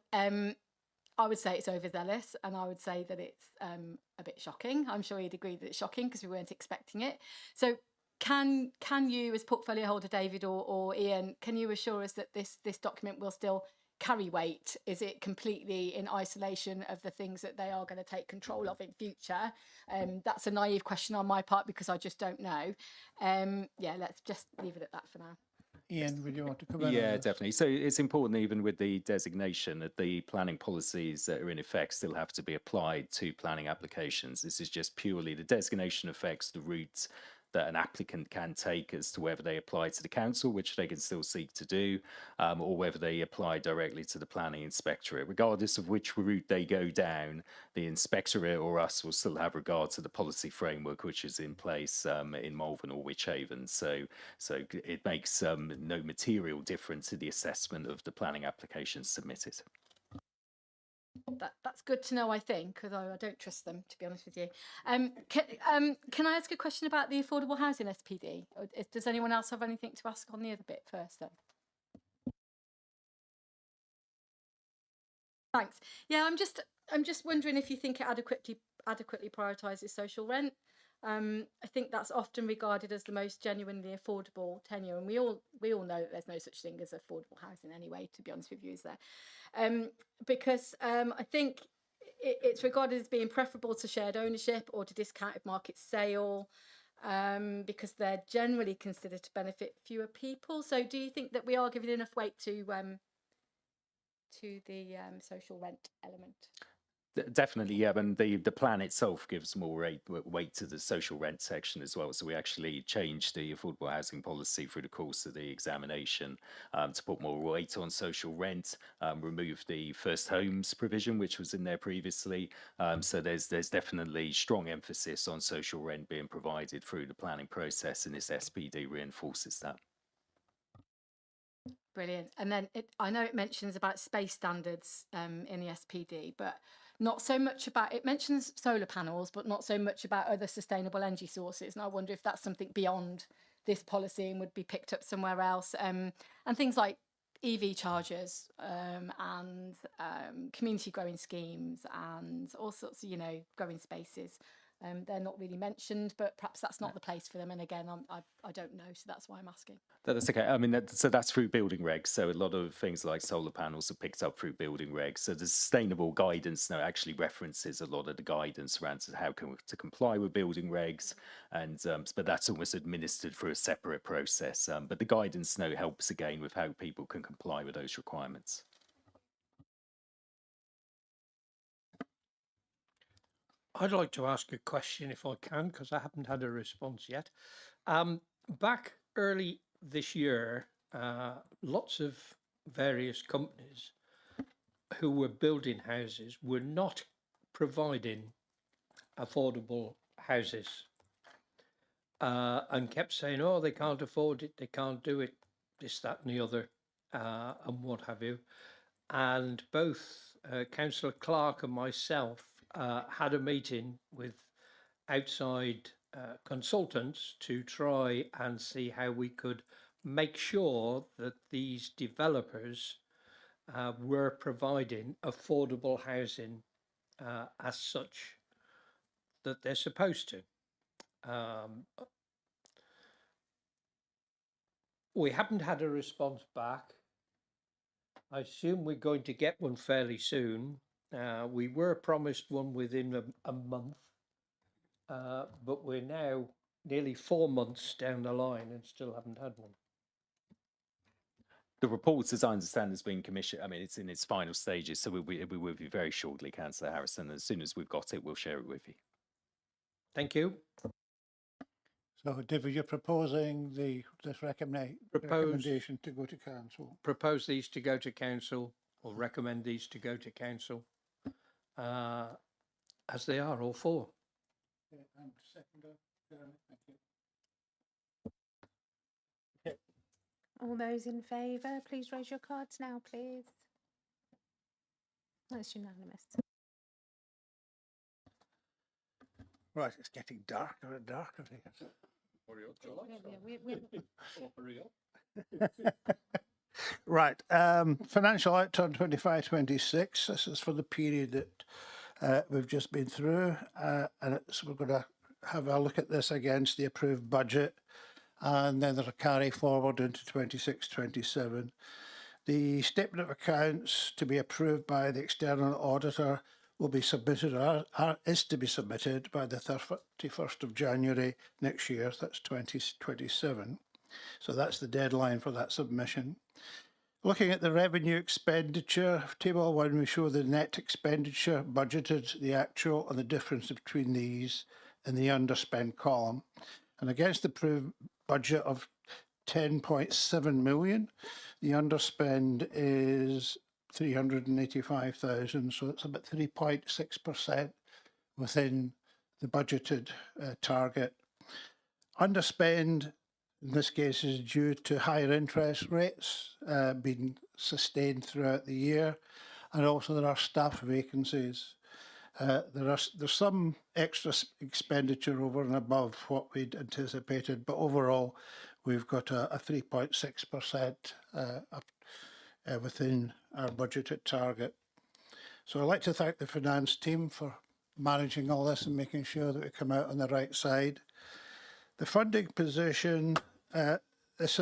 I would say it's overzealous, and I would say that it's a bit shocking. I'm sure you'd agree that it's shocking because we weren't expecting it. So can you, as portfolio holder David or Ian, can you assure us that this document will still carry weight? Is it completely in isolation of the things that they are going to take control of in future? That's a naive question on my part because I just don't know. Yeah, let's just leave it at that for now. Ian, would you want to come in? Yeah, definitely. So it's important, even with the designation, that the planning policies that are in effect still have to be applied to planning applications. This is just purely the designation affects the route that an applicant can take as to whether they apply to the council, which they can still seek to do, or whether they apply directly to the planning inspectorate. Regardless of which route they go down, the inspectorate or us will still have regard to the policy framework which is in place in Malvern or Wychavon. So it makes no material difference in the assessment of the planning applications submitted. That's good to know, I think, although I don't trust them, to be honest with you. Can I ask a question about the affordable housing SPD? Or does anyone else have anything to ask on the other bit first then? Thanks. Yeah, I'm just wondering if you think it adequately prioritises social rent. I think that's often regarded as the most genuinely affordable tenure, and we all know that there's no such thing as affordable housing anyway, to be honest with you, is there? Because I think it's regarded as being preferable to shared ownership or to discounted market sale, because they're generally considered to benefit fewer people. So do you think that we are giving enough weight to the social rent element? Definitely, yeah, and the plan itself gives more weight to the social rent section as well. So we actually changed the affordable housing policy through the course of the examination to put more weight on social rent, remove the first homes provision which was in there previously. So there's definitely strong emphasis on social rent being provided through the planning process, and this SPD reinforces that. Brilliant. And then I know it mentions about space standards in the SPD, but not so much about, it mentions solar panels, but not so much about other sustainable energy sources. And I wonder if that's something beyond this policy and would be picked up somewhere else. And things like EV chargers and community growing schemes and all sorts of, growing spaces. They're not really mentioned, but perhaps that's not the place for them. And again, I don't know, so that's why I'm asking. That's okay. I mean, so that's through building regs. So a lot of things like solar panels are picked up through building regs. So the sustainable guidance now actually references a lot of the guidance around how to comply with building regs, and but that's almost administered through a separate process. But the guidance now helps again with how people can comply with those requirements. I'd like to ask a question if I can, because I haven't had a response yet. Back early this year, lots of various companies who were building houses were not providing affordable houses and kept saying, oh, they can't afford it, they can't do it, this, that and the other, and what have you. And both Councillor Clark and myself had a meeting with outside consultants to try and see how we could make sure that these developers were providing affordable housing as such that they're supposed to. We haven't had a response back. I assume we're going to get one fairly soon. We were promised one within a month, but we're now nearly 4 months down the line and still haven't had one. The report, as I understand, has been commissioned. I mean, it's in its final stages, so we will be very shortly, Councillor Harrison. As soon as we've got it, we'll share it with you. Thank you. So, David, you're proposing this recommendation to go to council? Propose these to go to council, or recommend these to go to council, as they are, all four. Okay, and seconder, Jeremy, thank you. All those in favour, please raise your cards now, please. That's unanimous. Right, it's getting darker and darker here. Right, financial outturn 25-26. This is for the period that we've just been through, and we're going to have a look at this against the approved budget, and then there's a carry forward into 26-27. The statement of accounts to be approved by the external auditor will be submitted, or is to be submitted by the 31st of January next year. So that's 2027. So that's the deadline for that submission. Looking at the revenue expenditure, table 1, we show the net expenditure budgeted, the actual, and the difference between these in the underspend column. And against the approved budget of 10.7 million, the underspend is 385,000, so it's about 3.6% within the budgeted target. Underspend in this case is due to higher interest rates being sustained throughout the year, and also there are staff vacancies. There's some extra expenditure over and above what we'd anticipated, but overall we've got a 3.6% within our budgeted target. So I'd like to thank the finance team for managing all this and making sure that we come out on the right side. The funding position, this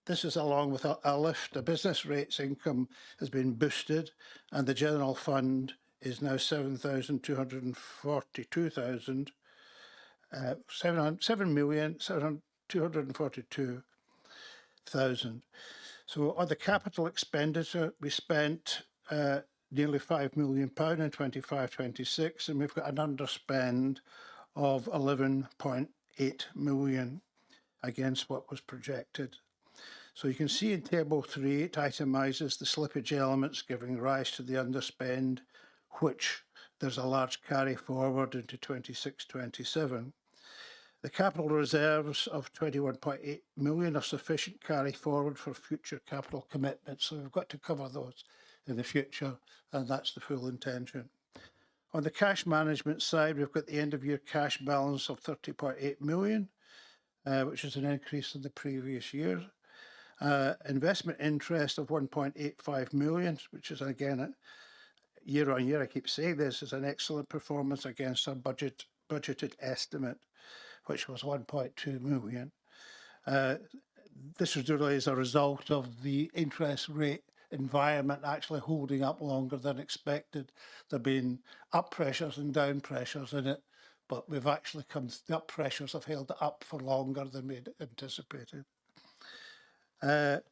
is along with a lift. The business rates income has been boosted, and the general fund is now 7,242,000. So on the capital expenditure, we spent nearly £5 million in 25-26, and we've got an underspend of 11.8 million against what was projected. So you can see in table 3, it itemises the slippage elements giving rise to the underspend, which there's a large carry forward into 26-27. The capital reserves of 21.8 million are sufficient carry forward for future capital commitments. So we've got to cover those in the future, and that's the full intention. On the cash management side, we've got the end of year cash balance of 30.8 million, which is an increase in the previous year. Investment interest of 1.85 million, which is again, year on year, I keep saying this, is an excellent performance against our budgeted estimate, which was 1.2 million. This is really as a result of the interest rate environment actually holding up longer than expected. There have been up pressures and down pressures in it, but we've actually the up pressures have held up for longer than we'd anticipated.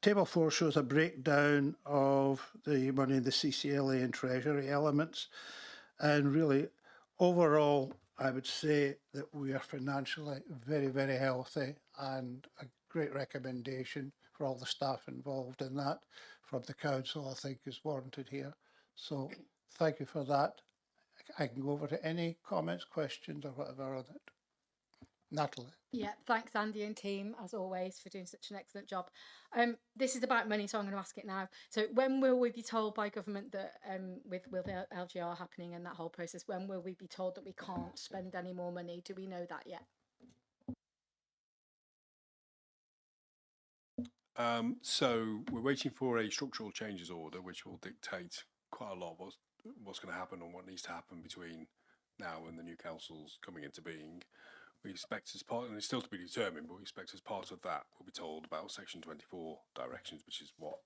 Table 4 shows a breakdown of the money in the CCLA and Treasury elements, and really overall I would say that we are financially very, very healthy, and a great recommendation for all the staff involved in that from the council I think is warranted here. So thank you for that. I can go over to any comments, questions or whatever on it. Natalie. Yeah, thanks Andy and team as always for doing such an excellent job. This is about money, so I'm going to ask it now. So when will we be told by government that with the LGR happening and that whole process, when will we be told that we can't spend any more money? Do we know that yet? So we're waiting for a structural changes order, which will dictate quite a lot what's going to happen and what needs to happen between now and the new councils coming into being. We expect as part, and it's still to be determined, but we expect as part of that, we'll be told about Section 24 directions, which is what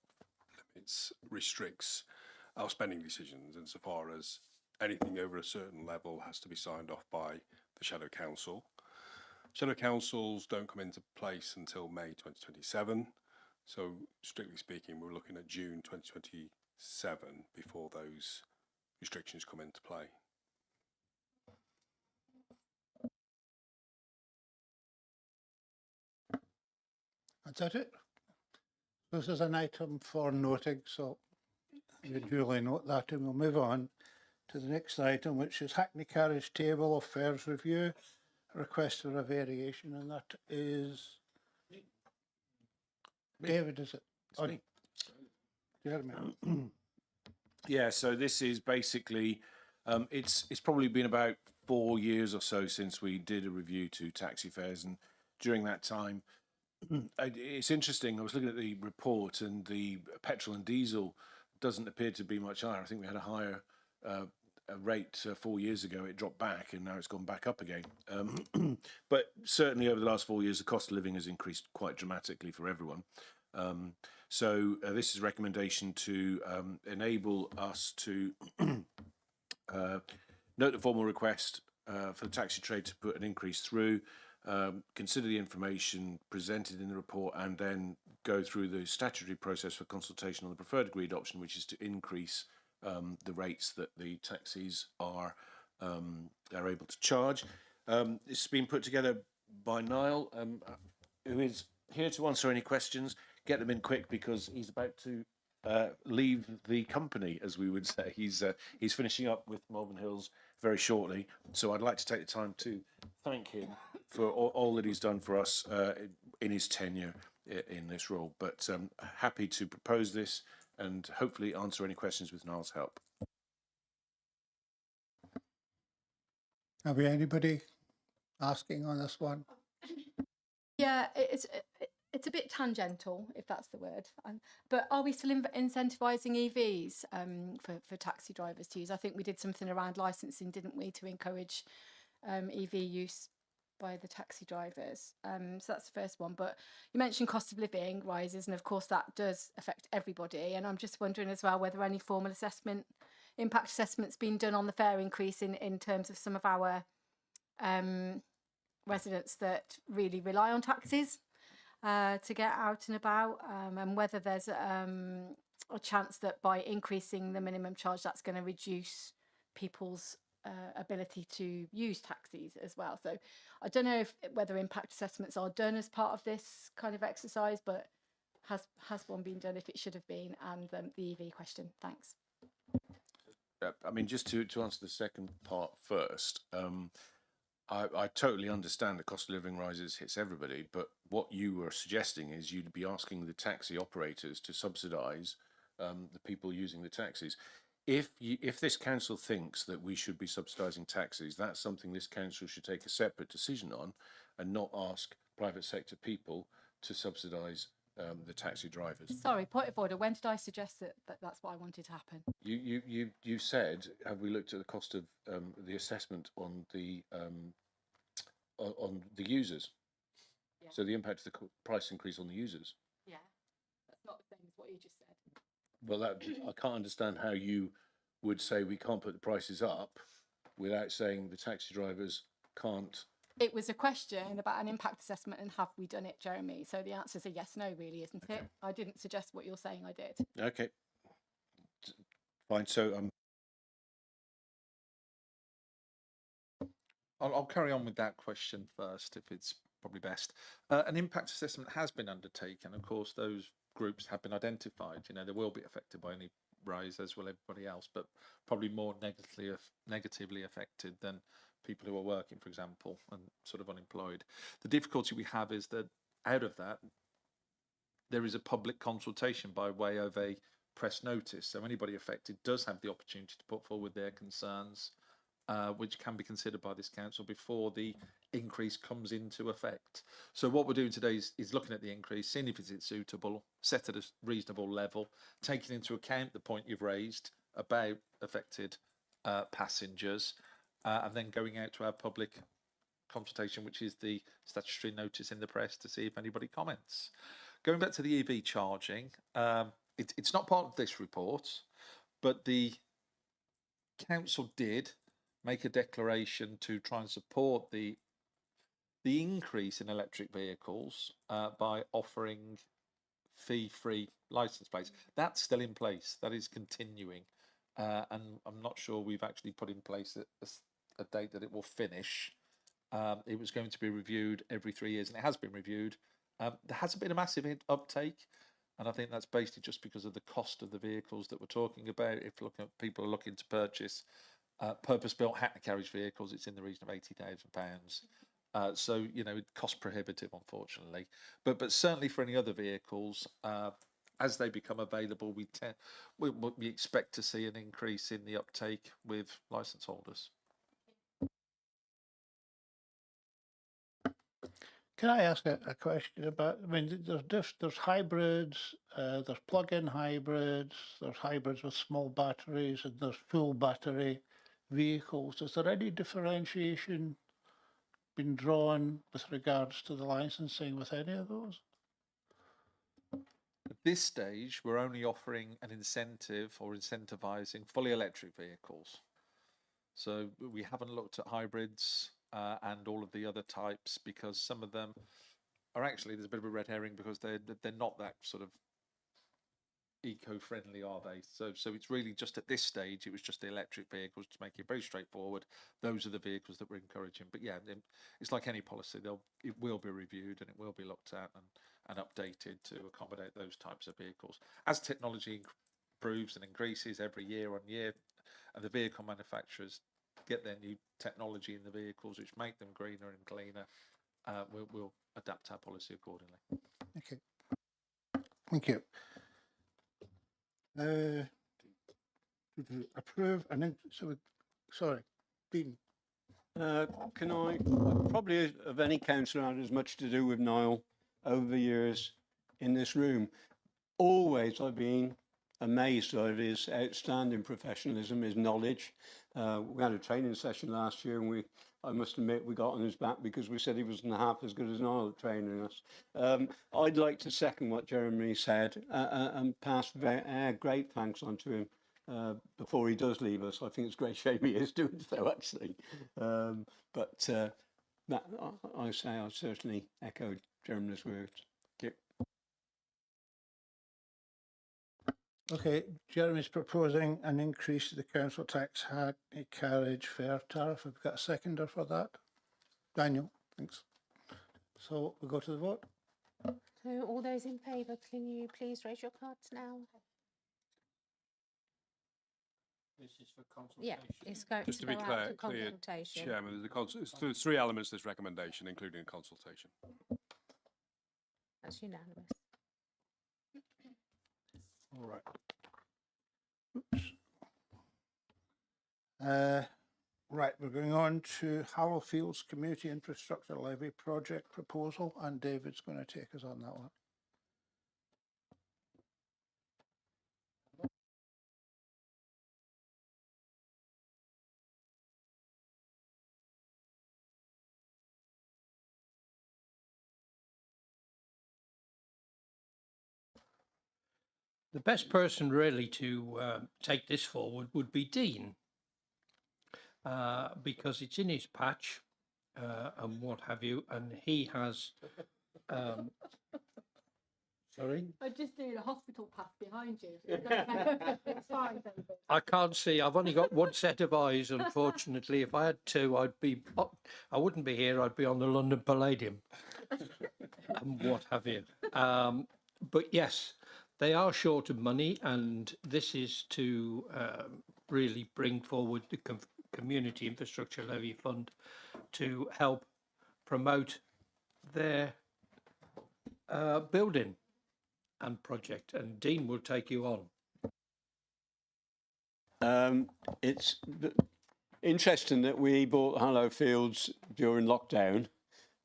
restricts our spending decisions insofar as anything over a certain level has to be signed off by the Shadow Council. Shadow Councils don't come into place until May 2027. So strictly speaking, we're looking at June 2027 before those restrictions come into play. That's it. This is an item for noting, so you duly note that, and we'll move on to the next item, which is Hackney Carriage Table of Fares Review, a request for a variation, and that is David, is it? It's me. Jeremy. Yeah, so this is basically, it's probably been about 4 years or so since we did a review to taxi fares, and during that time, it's interesting, I was looking at the report and the petrol and diesel doesn't appear to be much higher. I think we had a higher rate 4 years ago. It dropped back and now it's gone back up again. But certainly over the last 4 years, the cost of living has increased quite dramatically for everyone. So this is a recommendation to enable us to note the formal request for the taxi trade to put an increase through, consider the information presented in the report, and then go through the statutory process for consultation on the preferred agreed option, which is to increase the rates that the taxis are able to charge. This has been put together by Niall, who is here to answer any questions. Get them in quick because he's about to leave the company, as we would say. He's finishing up with Malvern Hills very shortly. So I'd like to take the time to thank him for all that he's done for us in his tenure in this role. But happy to propose this and hopefully answer any questions with Niall's help. Have we anybody asking on this one? Yeah, it's a bit tangential, if that's the word. But are we still incentivising EVs for taxi drivers to use? I think we did something around licensing, didn't we, to encourage EV use by the taxi drivers. So that's the first one. But you mentioned cost of living rises, and of course that does affect everybody. And I'm just wondering as well whether any formal impact assessment's been done on the fare increase in terms of some of our residents that really rely on taxis to get out and about, and whether there's a chance that by increasing the minimum charge that's going to reduce people's ability to use taxis as well. So I don't know whether impact assessments are done as part of this kind of exercise, but has one been done if it should have been? And the EV question. Thanks. I mean, just to answer the second part first, I totally understand the cost of living rises hits everybody, but what you were suggesting is you'd be asking the taxi operators to subsidise the people using the taxis. If this council thinks that we should be subsidising taxis, that's something this council should take a separate decision on, and not ask private sector people to subsidise the taxi drivers. Sorry, point of order. When did I suggest that that's what I wanted to happen? You said, have we looked at the cost of the assessment on the users? Yeah. So the impact of the price increase on the users. Yeah, that's not the same as what you just said. Well, I can't understand how you would say we can't put the prices up without saying the taxi drivers can't. It was a question about an impact assessment and have we done it, Jeremy? So the answer is a yes, no, really, isn't it? I didn't suggest what you're saying I did. Okay. Fine. So I'll carry on with that question first, if it's probably best. An impact assessment has been undertaken. Of course, those groups have been identified. You know, they will be affected by any rise, as will everybody else, but probably more negatively affected than people who are working, for example, and sort of unemployed. The difficulty we have is that out of that, there is a public consultation by way of a press notice. So anybody affected does have the opportunity to put forward their concerns, which can be considered by this council before the increase comes into effect. So what we're doing today is looking at the increase, seeing if it's suitable, set at a reasonable level, taking into account the point you've raised about affected passengers, and then going out to our public consultation, which is the statutory notice in the press, to see if anybody comments. Going back to the EV charging, it's not part of this report, but the council did make a declaration to try and support the increase in electric vehicles by offering fee-free license plates. That's still in place. That is continuing. And I'm not sure we've actually put in place a date that it will finish. It was going to be reviewed every 3 years, and it has been reviewed. There hasn't been a massive uptake, and I think that's basically just because of the cost of the vehicles that we're talking about. If people are looking to purchase purpose-built Hackney carriage vehicles, it's in the region of £80,000. So, you know, cost prohibitive, unfortunately. But certainly for any other vehicles, as they become available, we expect to see an increase in the uptake with licence holders. Can I ask a question about? I mean, there's hybrids, there's plug-in hybrids, there's hybrids with small batteries, and there's full battery vehicles. Is there any differentiation been drawn with regards to the licensing with any of those? At this stage, we're only offering an incentive or incentivising fully electric vehicles. So we haven't looked at hybrids and all of the other types, because some of them are actually, there's a bit of a red herring because they're not that sort of eco-friendly are they? So it's really just at this stage, it was just the electric vehicles to make it very straightforward. Those are the vehicles that we're encouraging. But yeah, it's like any policy, it will be reviewed and it will be looked at and updated to accommodate those types of vehicles. As technology improves and increases every year on year, and the vehicle manufacturers get their new technology in the vehicles which make them greener and cleaner, we'll adapt our policy accordingly. Okay. Thank you. Approve and then, sorry, Dean. Can I probably of any councillor had as much to do with Niall over the years in this room. Always I've been amazed at his outstanding professionalism, his knowledge. We had a training session last year and I must admit we got on his back because we said he wasn't half as good as Niall at training us. I'd like to second what Jeremy said and pass great thanks on to him before he does leave us. I think it's a great shame he is doing so, actually. But that, I certainly echo Jeremy's words. Thank you. Okay, Jeremy's proposing an increase to the council tax carriage fare tariff. Have we got a seconder for that? Daniel, thanks. So we'll go to the vote. So all those in favour, can you please raise your cards now? This is for consultation. Yeah, it's going Just to to be go out clear, to consultation. Chairman, there's three elements to this recommendation, including a consultation. That's unanimous. All right. Oops. Right, we're going on to Harrowfields Community Infrastructure Levy Project proposal, and David's going to take us on that one. The best person really to take this forward would be Dean, because it's in his patch and what have you, and he has. Sorry? I'm just doing a hospital path behind you. It's fine, David. I can't see. I've only got one set of eyes, unfortunately. If I had two, I wouldn't be here. I'd be on the London Palladium and what have you. But yes, they are short of money, and this is to really bring forward the Community Infrastructure Levy Fund to help promote their building and project. And Dean will take you on. It's interesting that we bought Harrowfields during lockdown.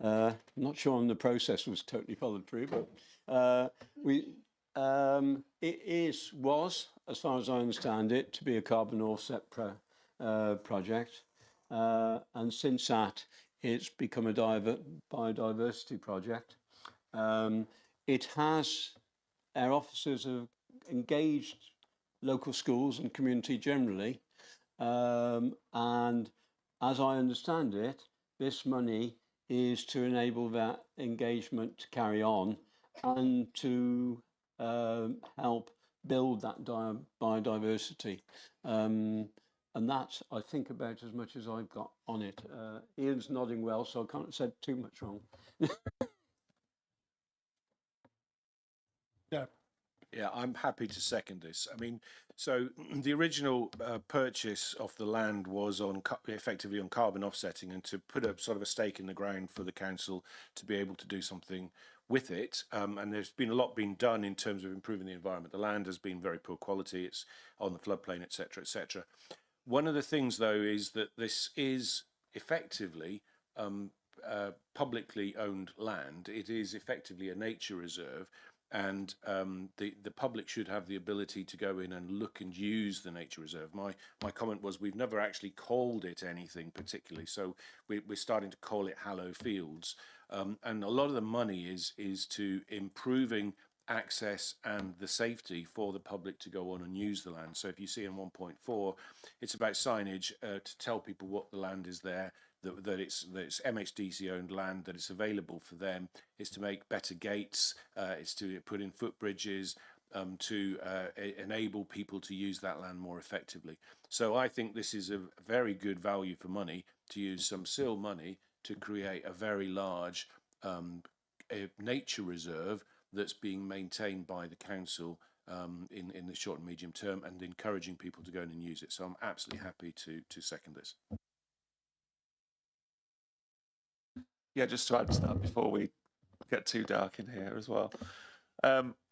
I'm not sure on the process was totally followed through, but it was, as far as I understand it, to be a carbon offset project. And since that, it's become a biodiversity project. Our officers have engaged local schools and community generally. And as I understand it, this money is to enable that engagement to carry on and to help build that biodiversity. And that's, I think, about as much as I've got on it. Ian's nodding well, so I can't have said too much wrong. Yeah, I'm happy to second this. I mean, so the original purchase of the land was effectively on carbon offsetting, and to put a sort of a stake in the ground for the council to be able to do something with it. And there's been a lot being done in terms of improving the environment. The land has been very poor quality. It's on the floodplain, etc., etc. One of the things, though, is that this is effectively publicly owned land. It is effectively a nature reserve. And the public should have the ability to go in and look and use the nature reserve. My comment was we've never actually called it anything particularly, so we're starting to call it Harrowfields. And a lot of the money is to improving access and the safety for the public to go on and use the land. So if you see in 1.4, it's about signage to tell people what the land is there, that it's MHDC owned land, that it's available for them. It's to make better gates, it's to put in footbridges, to enable people to use that land more effectively. So I think this is a very good value for money to use some SIL money to create a very large nature reserve that's being maintained by the council in the short and medium term, and encouraging people to go in and use it. So I'm absolutely happy to second this. Yeah, just to add to that before we get too dark in here as well.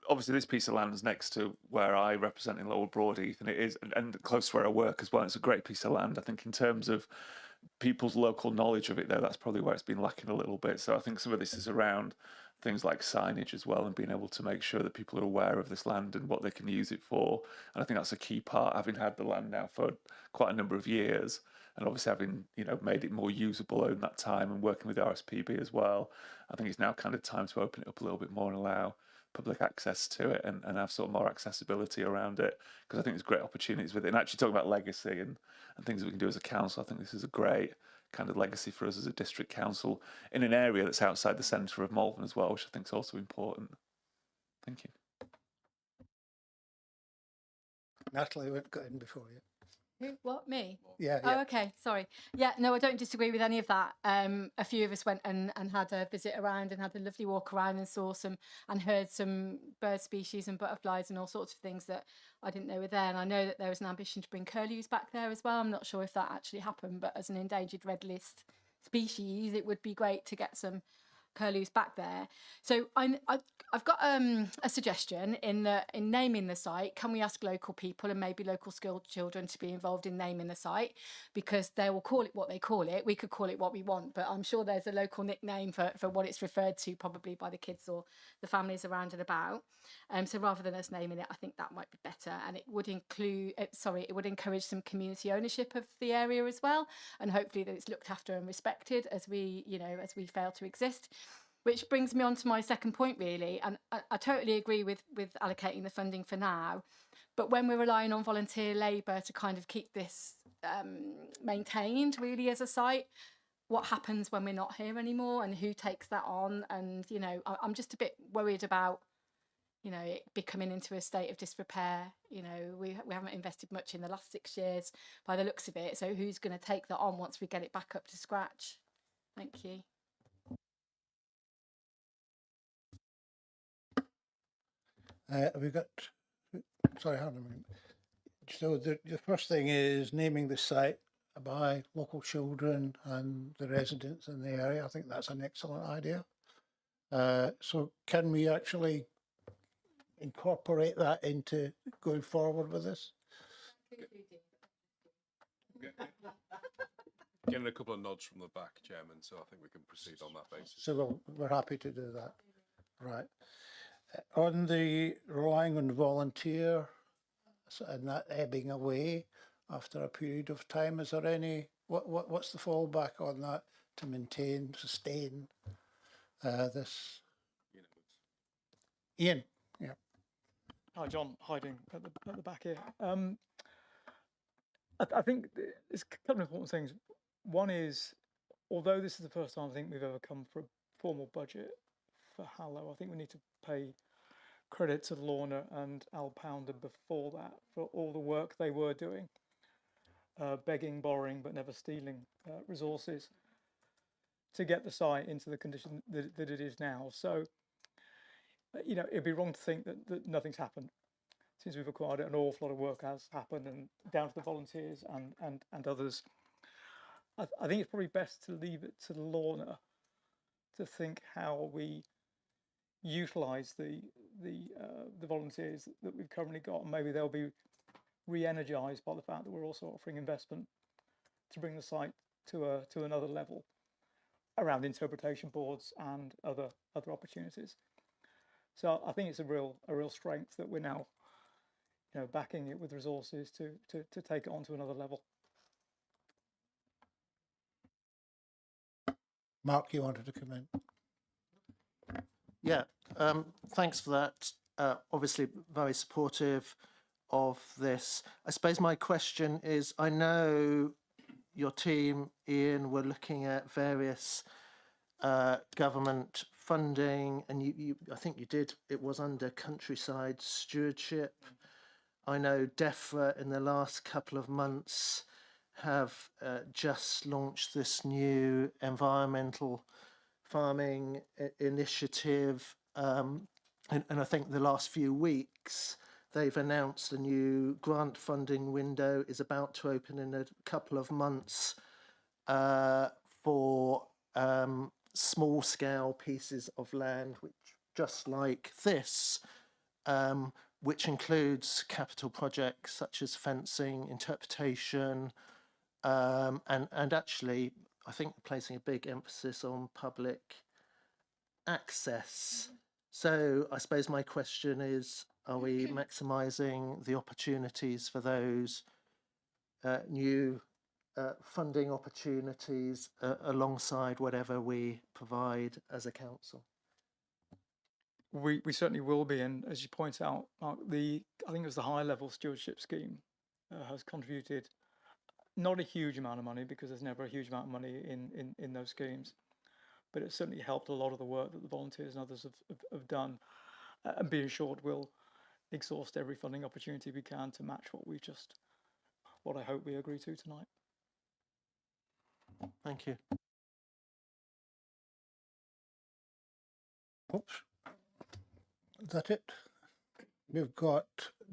Obviously, this piece of land is next to where I represent in Lower Broadheath, and it is, and close to where I work as well. It's a great piece of land. I think in terms of people's local knowledge of it, though, that's probably where it's been lacking a little bit. So I think some of this is around things like signage as well, and being able to make sure that people are aware of this land and what they can use it for. And I think that's a key part, having had the land now for quite a number of years, and obviously having, you know, made it more usable over that time and working with the RSPB as well. I think it's now kind of time to open it up a little bit more and allow public access to it, and have sort of more accessibility around it, because I think there's great opportunities with it. And actually talking about legacy and things that we can do as a council, I think this is a great kind of legacy for us as a district council in an area that's outside the centre of Malvern as well, which I think is also important. Thank you. Natalie got in before you. Who? What? Me? Yeah. Oh, okay. Sorry. Yeah, no, I don't disagree with any of that. A few of us went and had a visit around and had a lovely walk around and saw some and heard some bird species and butterflies and all sorts of things that I didn't know were there. And I know that there is an ambition to bring curlews back there as well. I'm not sure if that actually happened, but as an endangered red list species, it would be great to get some curlews back there. So I've got a suggestion in naming the site. Can we ask local people and maybe local school children to be involved in naming the site, because they will call it what they call it. We could call it what we want, but I'm sure there's a local nickname for what it's referred to, probably by the kids or the families around and about. So rather than us naming it, I think that might be better, and it would include it would encourage some community ownership of the area as well, and hopefully that it's looked after and respected as we fail to exist. Which brings me on to my second point, really, and I totally agree with allocating the funding for now, but when we're relying on volunteer labour to kind of keep this maintained, really, as a site, what happens when we're not here anymore, and who takes that on? And, you know, I'm just a bit worried about, you know, it becoming into a state of disrepair. You know, we haven't invested much in the last 6 years by the looks of it, so who's going to take that on once we get it back up to scratch? Thank you. We got, sorry, hold on a minute. So the first thing is naming the site by local children and the residents in the area. I think that's an excellent idea. So can we actually incorporate that into going forward with this? Getting a couple of nods from the back, Chairman, so I think we can proceed on that basis. So we're happy to do that. Right. On the relying on volunteer and that ebbing away after a period of time, is there any, what's the fallback on that to maintain, sustain this? Ian, yeah. Hi, John, hiding at the back here. I think there's a couple of important things. One is, although this is the first time I think we've ever come for a formal budget for Hallow, I think we need to pay credit to Lorna and Al Pounder before that for all the work they were doing, begging, borrowing, but never stealing resources to get the site into the condition that it is now. So, you know, it'd be wrong to think that nothing's happened. Since we've acquired it, an awful lot of work has happened, and down to the volunteers and others. I think it's probably best to leave it to Lorna to think how we utilise the volunteers that we've currently got, and maybe they'll be re-energised by the fact that we're also offering investment to bring the site to another level around interpretation boards and other opportunities. So I think it's a real strength that we're now, you know, backing it with resources to take it on to another level. Mark, you wanted to come in? Yeah, thanks for that. Obviously very supportive of this. I suppose my question is, I know your team, Ian, were looking at various government funding, and I think you did, it was under countryside stewardship. I know DEFRA in the last couple of months have just launched this new environmental farming initiative. And I think the last few weeks they've announced a new grant funding window is about to open in a couple of months for small scale pieces of land, which just like this, which includes capital projects such as fencing, interpretation, and actually, I think placing a big emphasis on public access. So I suppose my question is, are we maximising the opportunities for those new funding opportunities alongside whatever we provide as a council? We certainly will be, and as you point out, Mark, I think it was the high level stewardship scheme has contributed not a huge amount of money, because there's never a huge amount of money in those schemes, but it certainly helped a lot of the work that the volunteers and others have done, and be assured we'll exhaust every funding opportunity we can to match what I hope we agree to tonight. Thank you. Oops. Is that it? We've got,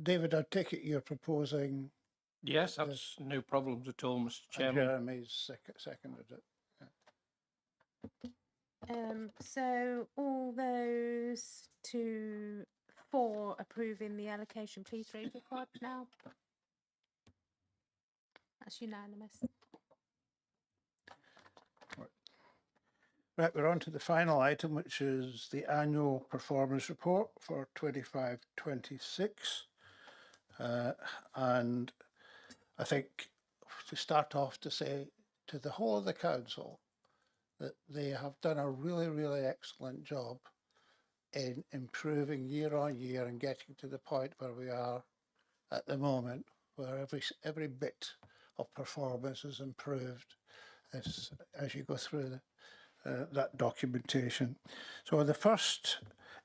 David, I take it you're proposing. Yes, that's no problems at all, Mr. And Chairman. Jeremy's seconded it. Yeah. So all those for approving the allocation, please raise your card now. That's unanimous. Right, we're on to the final item, which is the annual performance report for 25-26. And I think to start off to say to the whole of the council that they have done a really, really excellent job in improving year on year and getting to the point where we are at the moment, where every bit of performance is improved as you go through that documentation. So in the first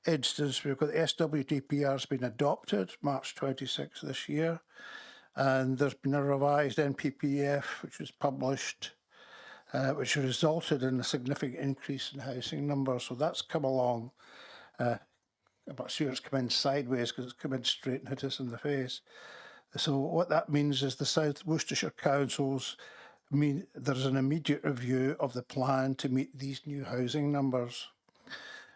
instance, we've got the SWDPR has been adopted March 26 this year, and there's been a revised NPPF which was published, which resulted in a significant increase in housing numbers. So that's come along. I'm not sure it's come in sideways, because it's come in straight and hit us in the face. So what that means is the South Worcestershire councils there's an immediate review of the plan to meet these new housing numbers.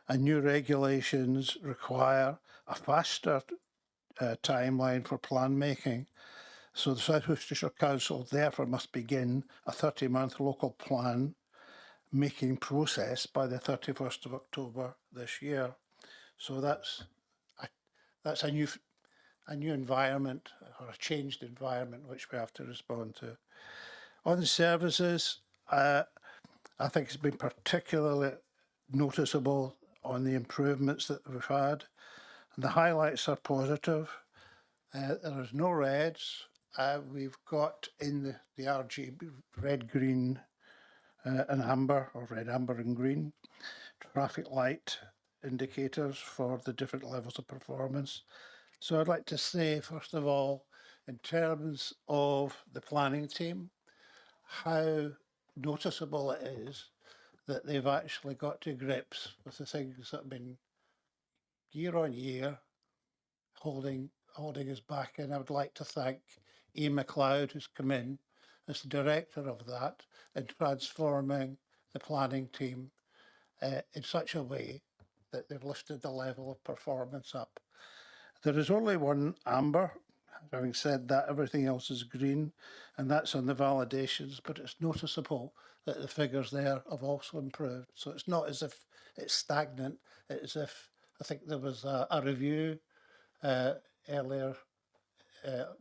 And new regulations require a faster timeline for plan making. So the South Worcestershire Council therefore must begin a 30-month local plan making process by the 31st of October this year. So that's a new environment, or a changed environment, which we have to respond to. On the services, I think it's been particularly noticeable on the improvements that we've had. And the highlights are positive. There is no reds. We've got in the RGB red, green and amber, or red, amber and green, traffic light indicators for the different levels of performance. So I'd like to say, first of all, in terms of the planning team, how noticeable it is that they've actually got to grips with the things that have been year on year holding us back. And I would like to thank Ian MacLeod, who's come in as the director of that, in transforming the planning team in such a way that they've lifted the level of performance up. There is only one amber. Having said that, everything else is green, and that's on the validations, but it's noticeable that the figures there have also improved. So it's not as if it's stagnant, it's as if, I think there was a review earlier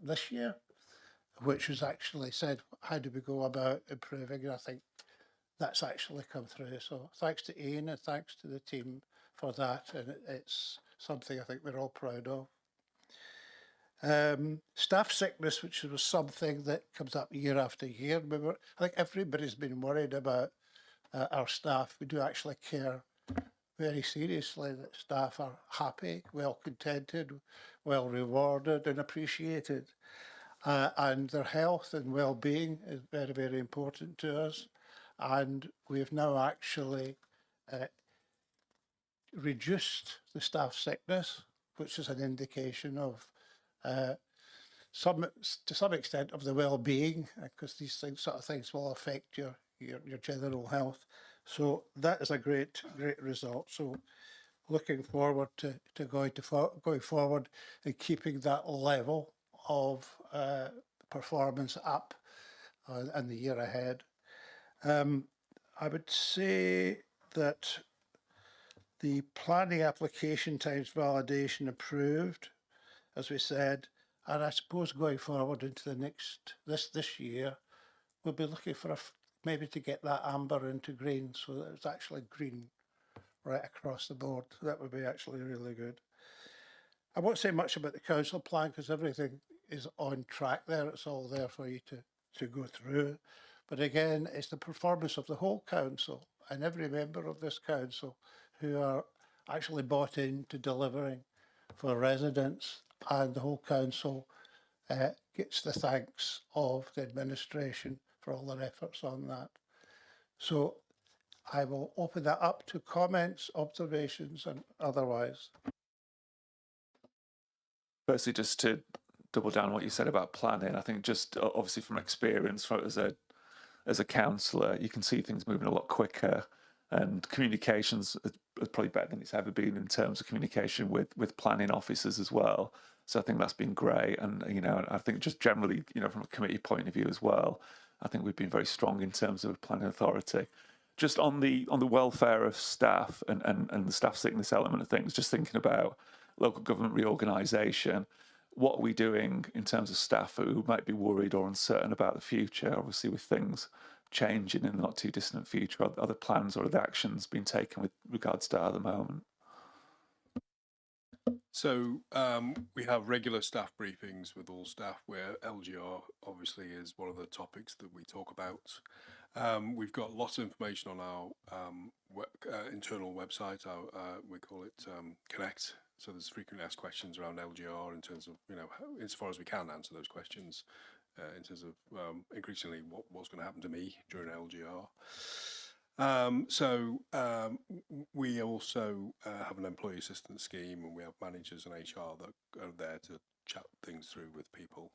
this year, which was actually said, how do we go about improving? And I think that's actually come through. So thanks to Ian and thanks to the team for that, and it's something I think we're all proud of. Staff sickness, which was something that comes up year after year. I think everybody's been worried about our staff. We do actually care very seriously that staff are happy, well contented, well rewarded and appreciated. And their health and well-being is very, very important to us. And we've now actually reduced the staff sickness, which is an indication of to some extent of the well-being, because these sort of things will affect your general health. So that is a great result. So looking forward to going forward and keeping that level of performance up in the year ahead. I would say that the planning application times validation approved, as we said, and I suppose going forward into the next this year, we'll be looking for maybe to get that amber into green, so that it's actually green right across the board. That would be actually really good. I won't say much about the council plan because everything is on track there. It's all there for you to go through. But again, it's the performance of the whole council and every member of this council who are actually bought into delivering for residents, and the whole council gets the thanks of the administration for all their efforts on that. So I will open that up to comments, observations and otherwise. Firstly, just to double down on what you said about planning, I think just obviously from experience as a councillor, you can see things moving a lot quicker, and communications is probably better than it's ever been in terms of communication with planning officers as well. So I think that's been great, and I think just generally, from a committee point of view as well, I think we've been very strong in terms of planning authority. Just on the welfare of staff and the staff sickness element of things, just thinking about local government reorganisation, what are we doing in terms of staff who might be worried or uncertain about the future? Obviously, with things changing in the not too distant future, are there plans or are there actions being taken with regards to that at the moment? So we have regular staff briefings with all staff where LGR obviously is one of the topics that we talk about. We've got lots of information on our internal website. We call it Connect. So there's frequently asked questions around LGR in terms of, as far as we can answer those questions, in terms of increasingly what's going to happen to me during LGR. We also have an employee assistance scheme, and we have managers and HR that are there to chat things through with people.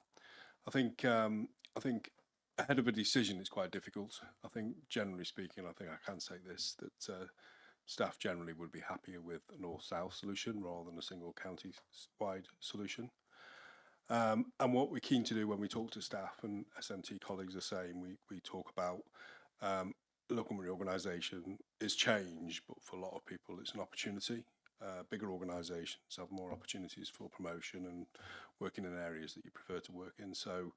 I think ahead of a decision is quite difficult. I think generally speaking, I can say this, that staff generally would be happier with a north-south solution rather than a single county-wide solution. And what we're keen to do when we talk to staff, and SMT colleagues are saying, we talk about local reorganisation is change, but for a lot of people it's an opportunity. Bigger organisations have more opportunities for promotion and working in areas that you prefer to work in. So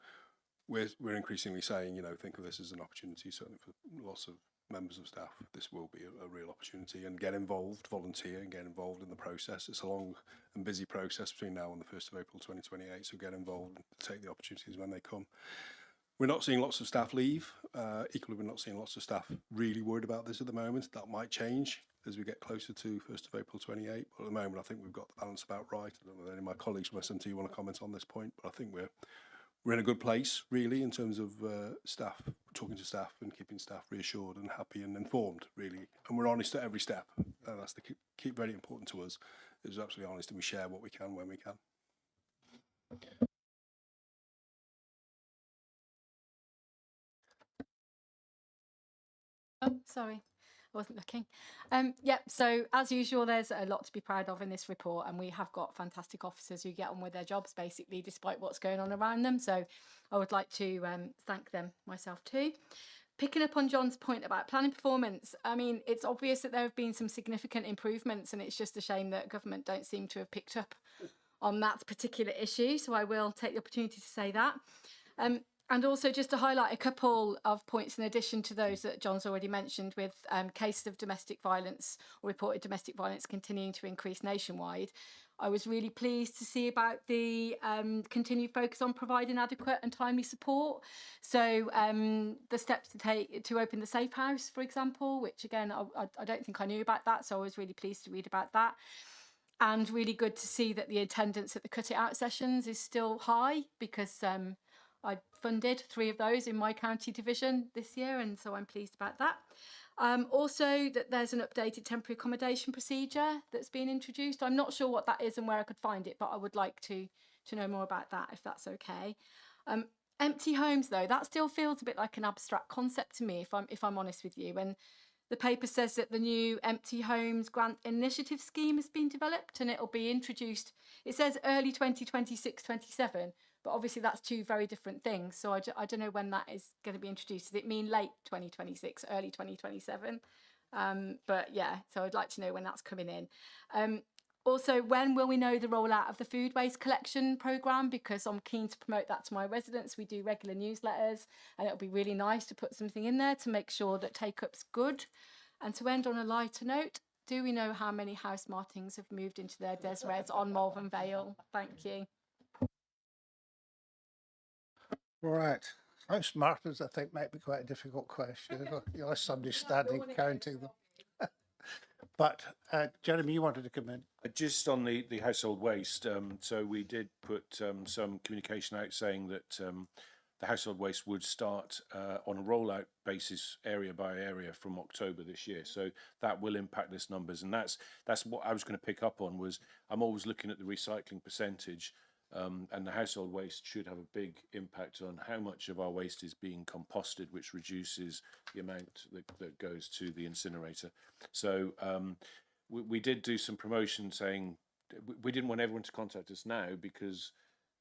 we're increasingly saying, think of this as an opportunity, certainly for lots of members of staff. This will be a real opportunity, and get involved, volunteer and get involved in the process. It's a long and busy process between now and the 1st of April 2028, so get involved and take the opportunities when they come. We're not seeing lots of staff leave. Equally, we're not seeing lots of staff really worried about this at the moment. That might change as we get closer to 1st of April 28. But at the moment, I think we've got the balance about right. I don't know if any of my colleagues from SMT want to comment on this point, but I think we're in a good place, really, in terms of staff, talking to staff and keeping staff reassured and happy and informed, really. And we're honest at every step. That's the key, very important to us, is absolutely honest, and we share what we can when we can. Oh, sorry, I wasn't looking. So as usual, there's a lot to be proud of in this report, and we have got fantastic officers who get on with their jobs, basically, despite what's going on around them. So I would like to thank them myself too. Picking up on John's point about planning performance, I mean, it's obvious that there have been some significant improvements, and it's just a shame that government don't seem to have picked up on that particular issue. So I will take the opportunity to say that. And also just to highlight a couple of points in addition to those that John's already mentioned, with cases of domestic violence or reported domestic violence continuing to increase nationwide. I was really pleased to see about the continued focus on providing adequate and timely support. So the steps to take to open the Safe House, for example, which again, I don't think I knew about that. So I was really pleased to read about that. And really good to see that the attendance at the Cut It Out sessions is still high, because I funded 3 of those in my county division this year, and so I'm pleased about that. Also, that there's an updated temporary accommodation procedure that's been introduced. I'm not sure what that is and where I could find it, but I would like to know more about that, if that's okay. Empty homes, though, that still feels a bit like an abstract concept to me, if I'm honest with you. And the paper says that the new Empty Homes Grant Initiative scheme has been developed and it'll be introduced. It says early 2026-27, but obviously that's 2 very different things. So I don't know when that is going to be introduced. Does it mean late 2026, early 2027? But yeah, so I'd like to know when that's coming in. Also, when will we know the rollout of the food waste collection programme? Because I'm keen to promote that to my residents. We do regular newsletters, and it'll be really nice to put something in there to make sure that take-up's good. And to end on a lighter note, do we know how many House Martins have moved into their Desres on Malvern Vale? Thank you. Right. House Martins, I think, might be quite a difficult question. Unless somebody's standing counting them. But Jeremy, you wanted to come in. Just on the household waste, so we did put some communication out saying that the household waste would start on a rollout basis, area by area, from October this year. So that will impact this numbers, and that's what I was going to pick up on. Was I'm always looking at the recycling percentage, and the household waste should have a big impact on how much of our waste is being composted, which reduces the amount that goes to the incinerator. So we did do some promotion saying we didn't want everyone to contact us now, because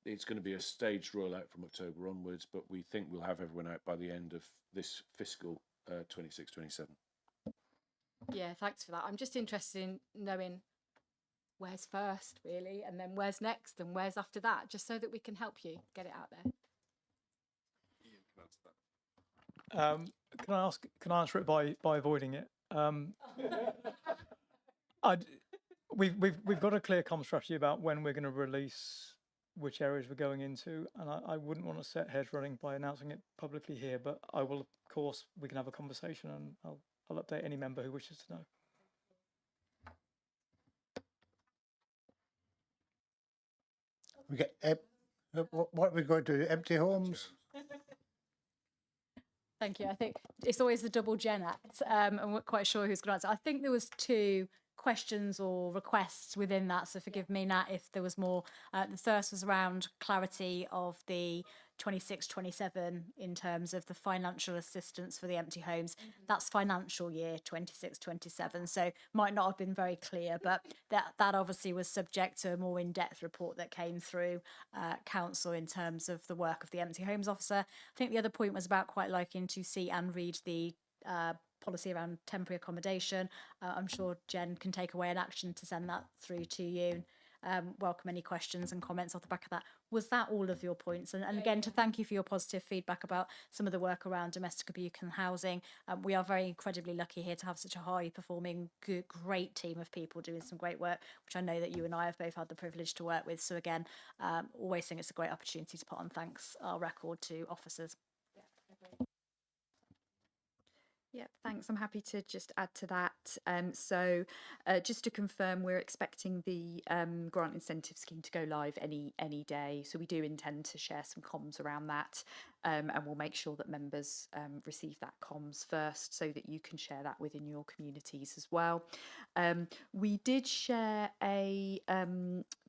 it's going to be a staged rollout from October onwards, but we think we'll have everyone out by the end of this fiscal 26-27. Yeah, thanks for that. I'm just interested in knowing where's first, really, and then where's next, and where's after that, just so that we can help you get it out there. Can I answer it by avoiding it? We've got a clear comm strategy about when we're going to release which areas we're going into, and I wouldn't want to set heads running by announcing it publicly here, but I will, of course, we can have a conversation, and I'll update any member who wishes to know. We get what are we going to do? Empty homes? Thank you. I think it's always the double Gen Act, and we're quite sure who's going to answer. I think there was 2 questions or requests within that, so forgive me, Nat, if there was more. The first was around clarity of the 26-27 in terms of the financial assistance for the empty homes. That's financial year 26-27, so might not have been very clear, but that obviously was subject to a more in-depth report that came through council in terms of the work of the empty homes officer. I think the other point was about quite liking to see and read the policy around temporary accommodation. I'm sure Jen can take away an action to send that through to you. Welcome any questions and comments off the back of that. Was that all of your points? And again, to thank you for your positive feedback about some of the work around domestic abuse and housing. We are very incredibly lucky here to have such a high performing, good, great team of people doing some great work, which I know that you and I have both had the privilege to work with. So again, always think it's a great opportunity to put on thanks our record to officers. Yeah, thanks. I'm happy to just add to that. So just to confirm, we're expecting the grant incentive scheme to go live any day. So we do intend to share some comms around that, and we'll make sure that members receive that comms first so that you can share that within your communities as well. We did share a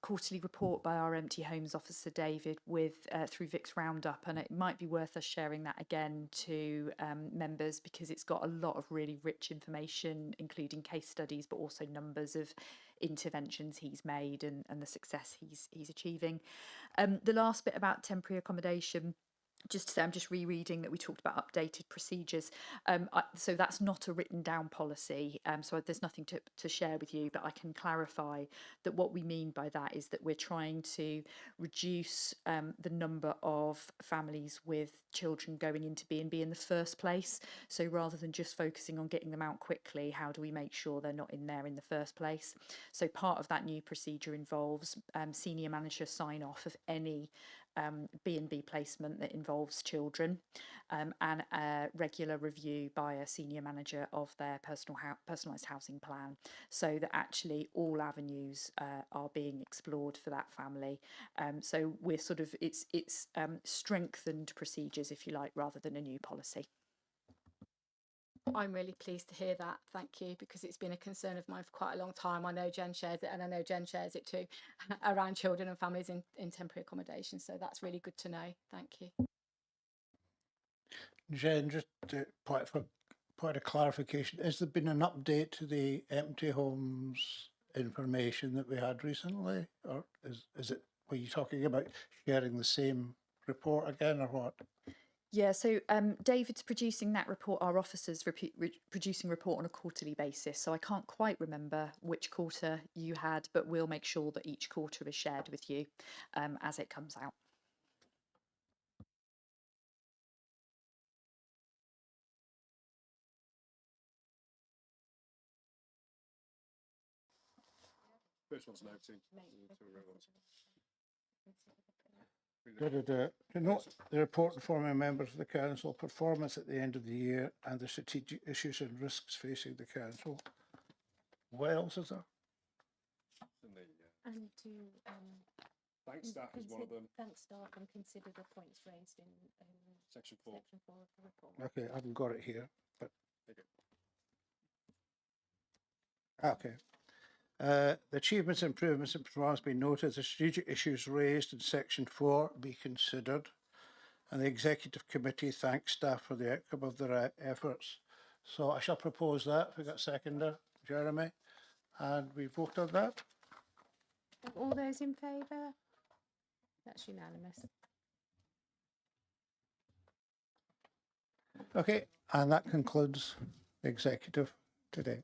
quarterly report by our Empty Homes Officer, David, with through Vic's Roundup, and it might be worth us sharing that again to members, because it's got a lot of really rich information, including case studies, but also numbers of interventions he's made and the success he's achieving. The last bit about temporary accommodation. just to say, I'm just rereading that we talked about updated procedures. So that's not a written down policy. So there's nothing to share with you, but I can clarify that what we mean by that is that we're trying to reduce the number of families with children going into B&B in the first place. So rather than just focusing on getting them out quickly, how do we make sure they're not in there in the first place? So part of that new procedure involves senior manager sign off of any B&B placement that involves children, and a regular review by a senior manager of their personalised housing plan, so that actually all avenues are being explored for that family. So we're sort of, it's strengthened procedures, if you like, rather than a new policy. I'm really pleased to hear that. Thank you, because it's been a concern of mine for quite a long time. I know Jen shares it, and I know Jen shares it too, around children and families in temporary accommodation. So that's really good to know. Thank you. Jen, just point of clarification, has there been an update to the empty homes information that we had recently, or is it, were you talking about sharing the same report again, or what? Yeah, so David's producing that report, our officers producing a report on a quarterly basis. So I can't quite remember which quarter you had, but we'll make sure that each quarter is shared with you as it comes out. First one's noting. To note the report informing members of the council performance at the end of the year and the strategic issues and risks facing the council. What else is there? And to thank staff is one of them. Thank staff and consider the points raised in Section 4 of the report. Okay, I haven't got it here, but okay. The achievements, improvements and performance be noted. The strategic issues raised in section 4 be considered, and the executive committee thanks staff for the outcome of their efforts. So I shall propose that. We got seconder, Jeremy, and we vote on that. All those in favour? That's unanimous. Okay, and that concludes the executive today.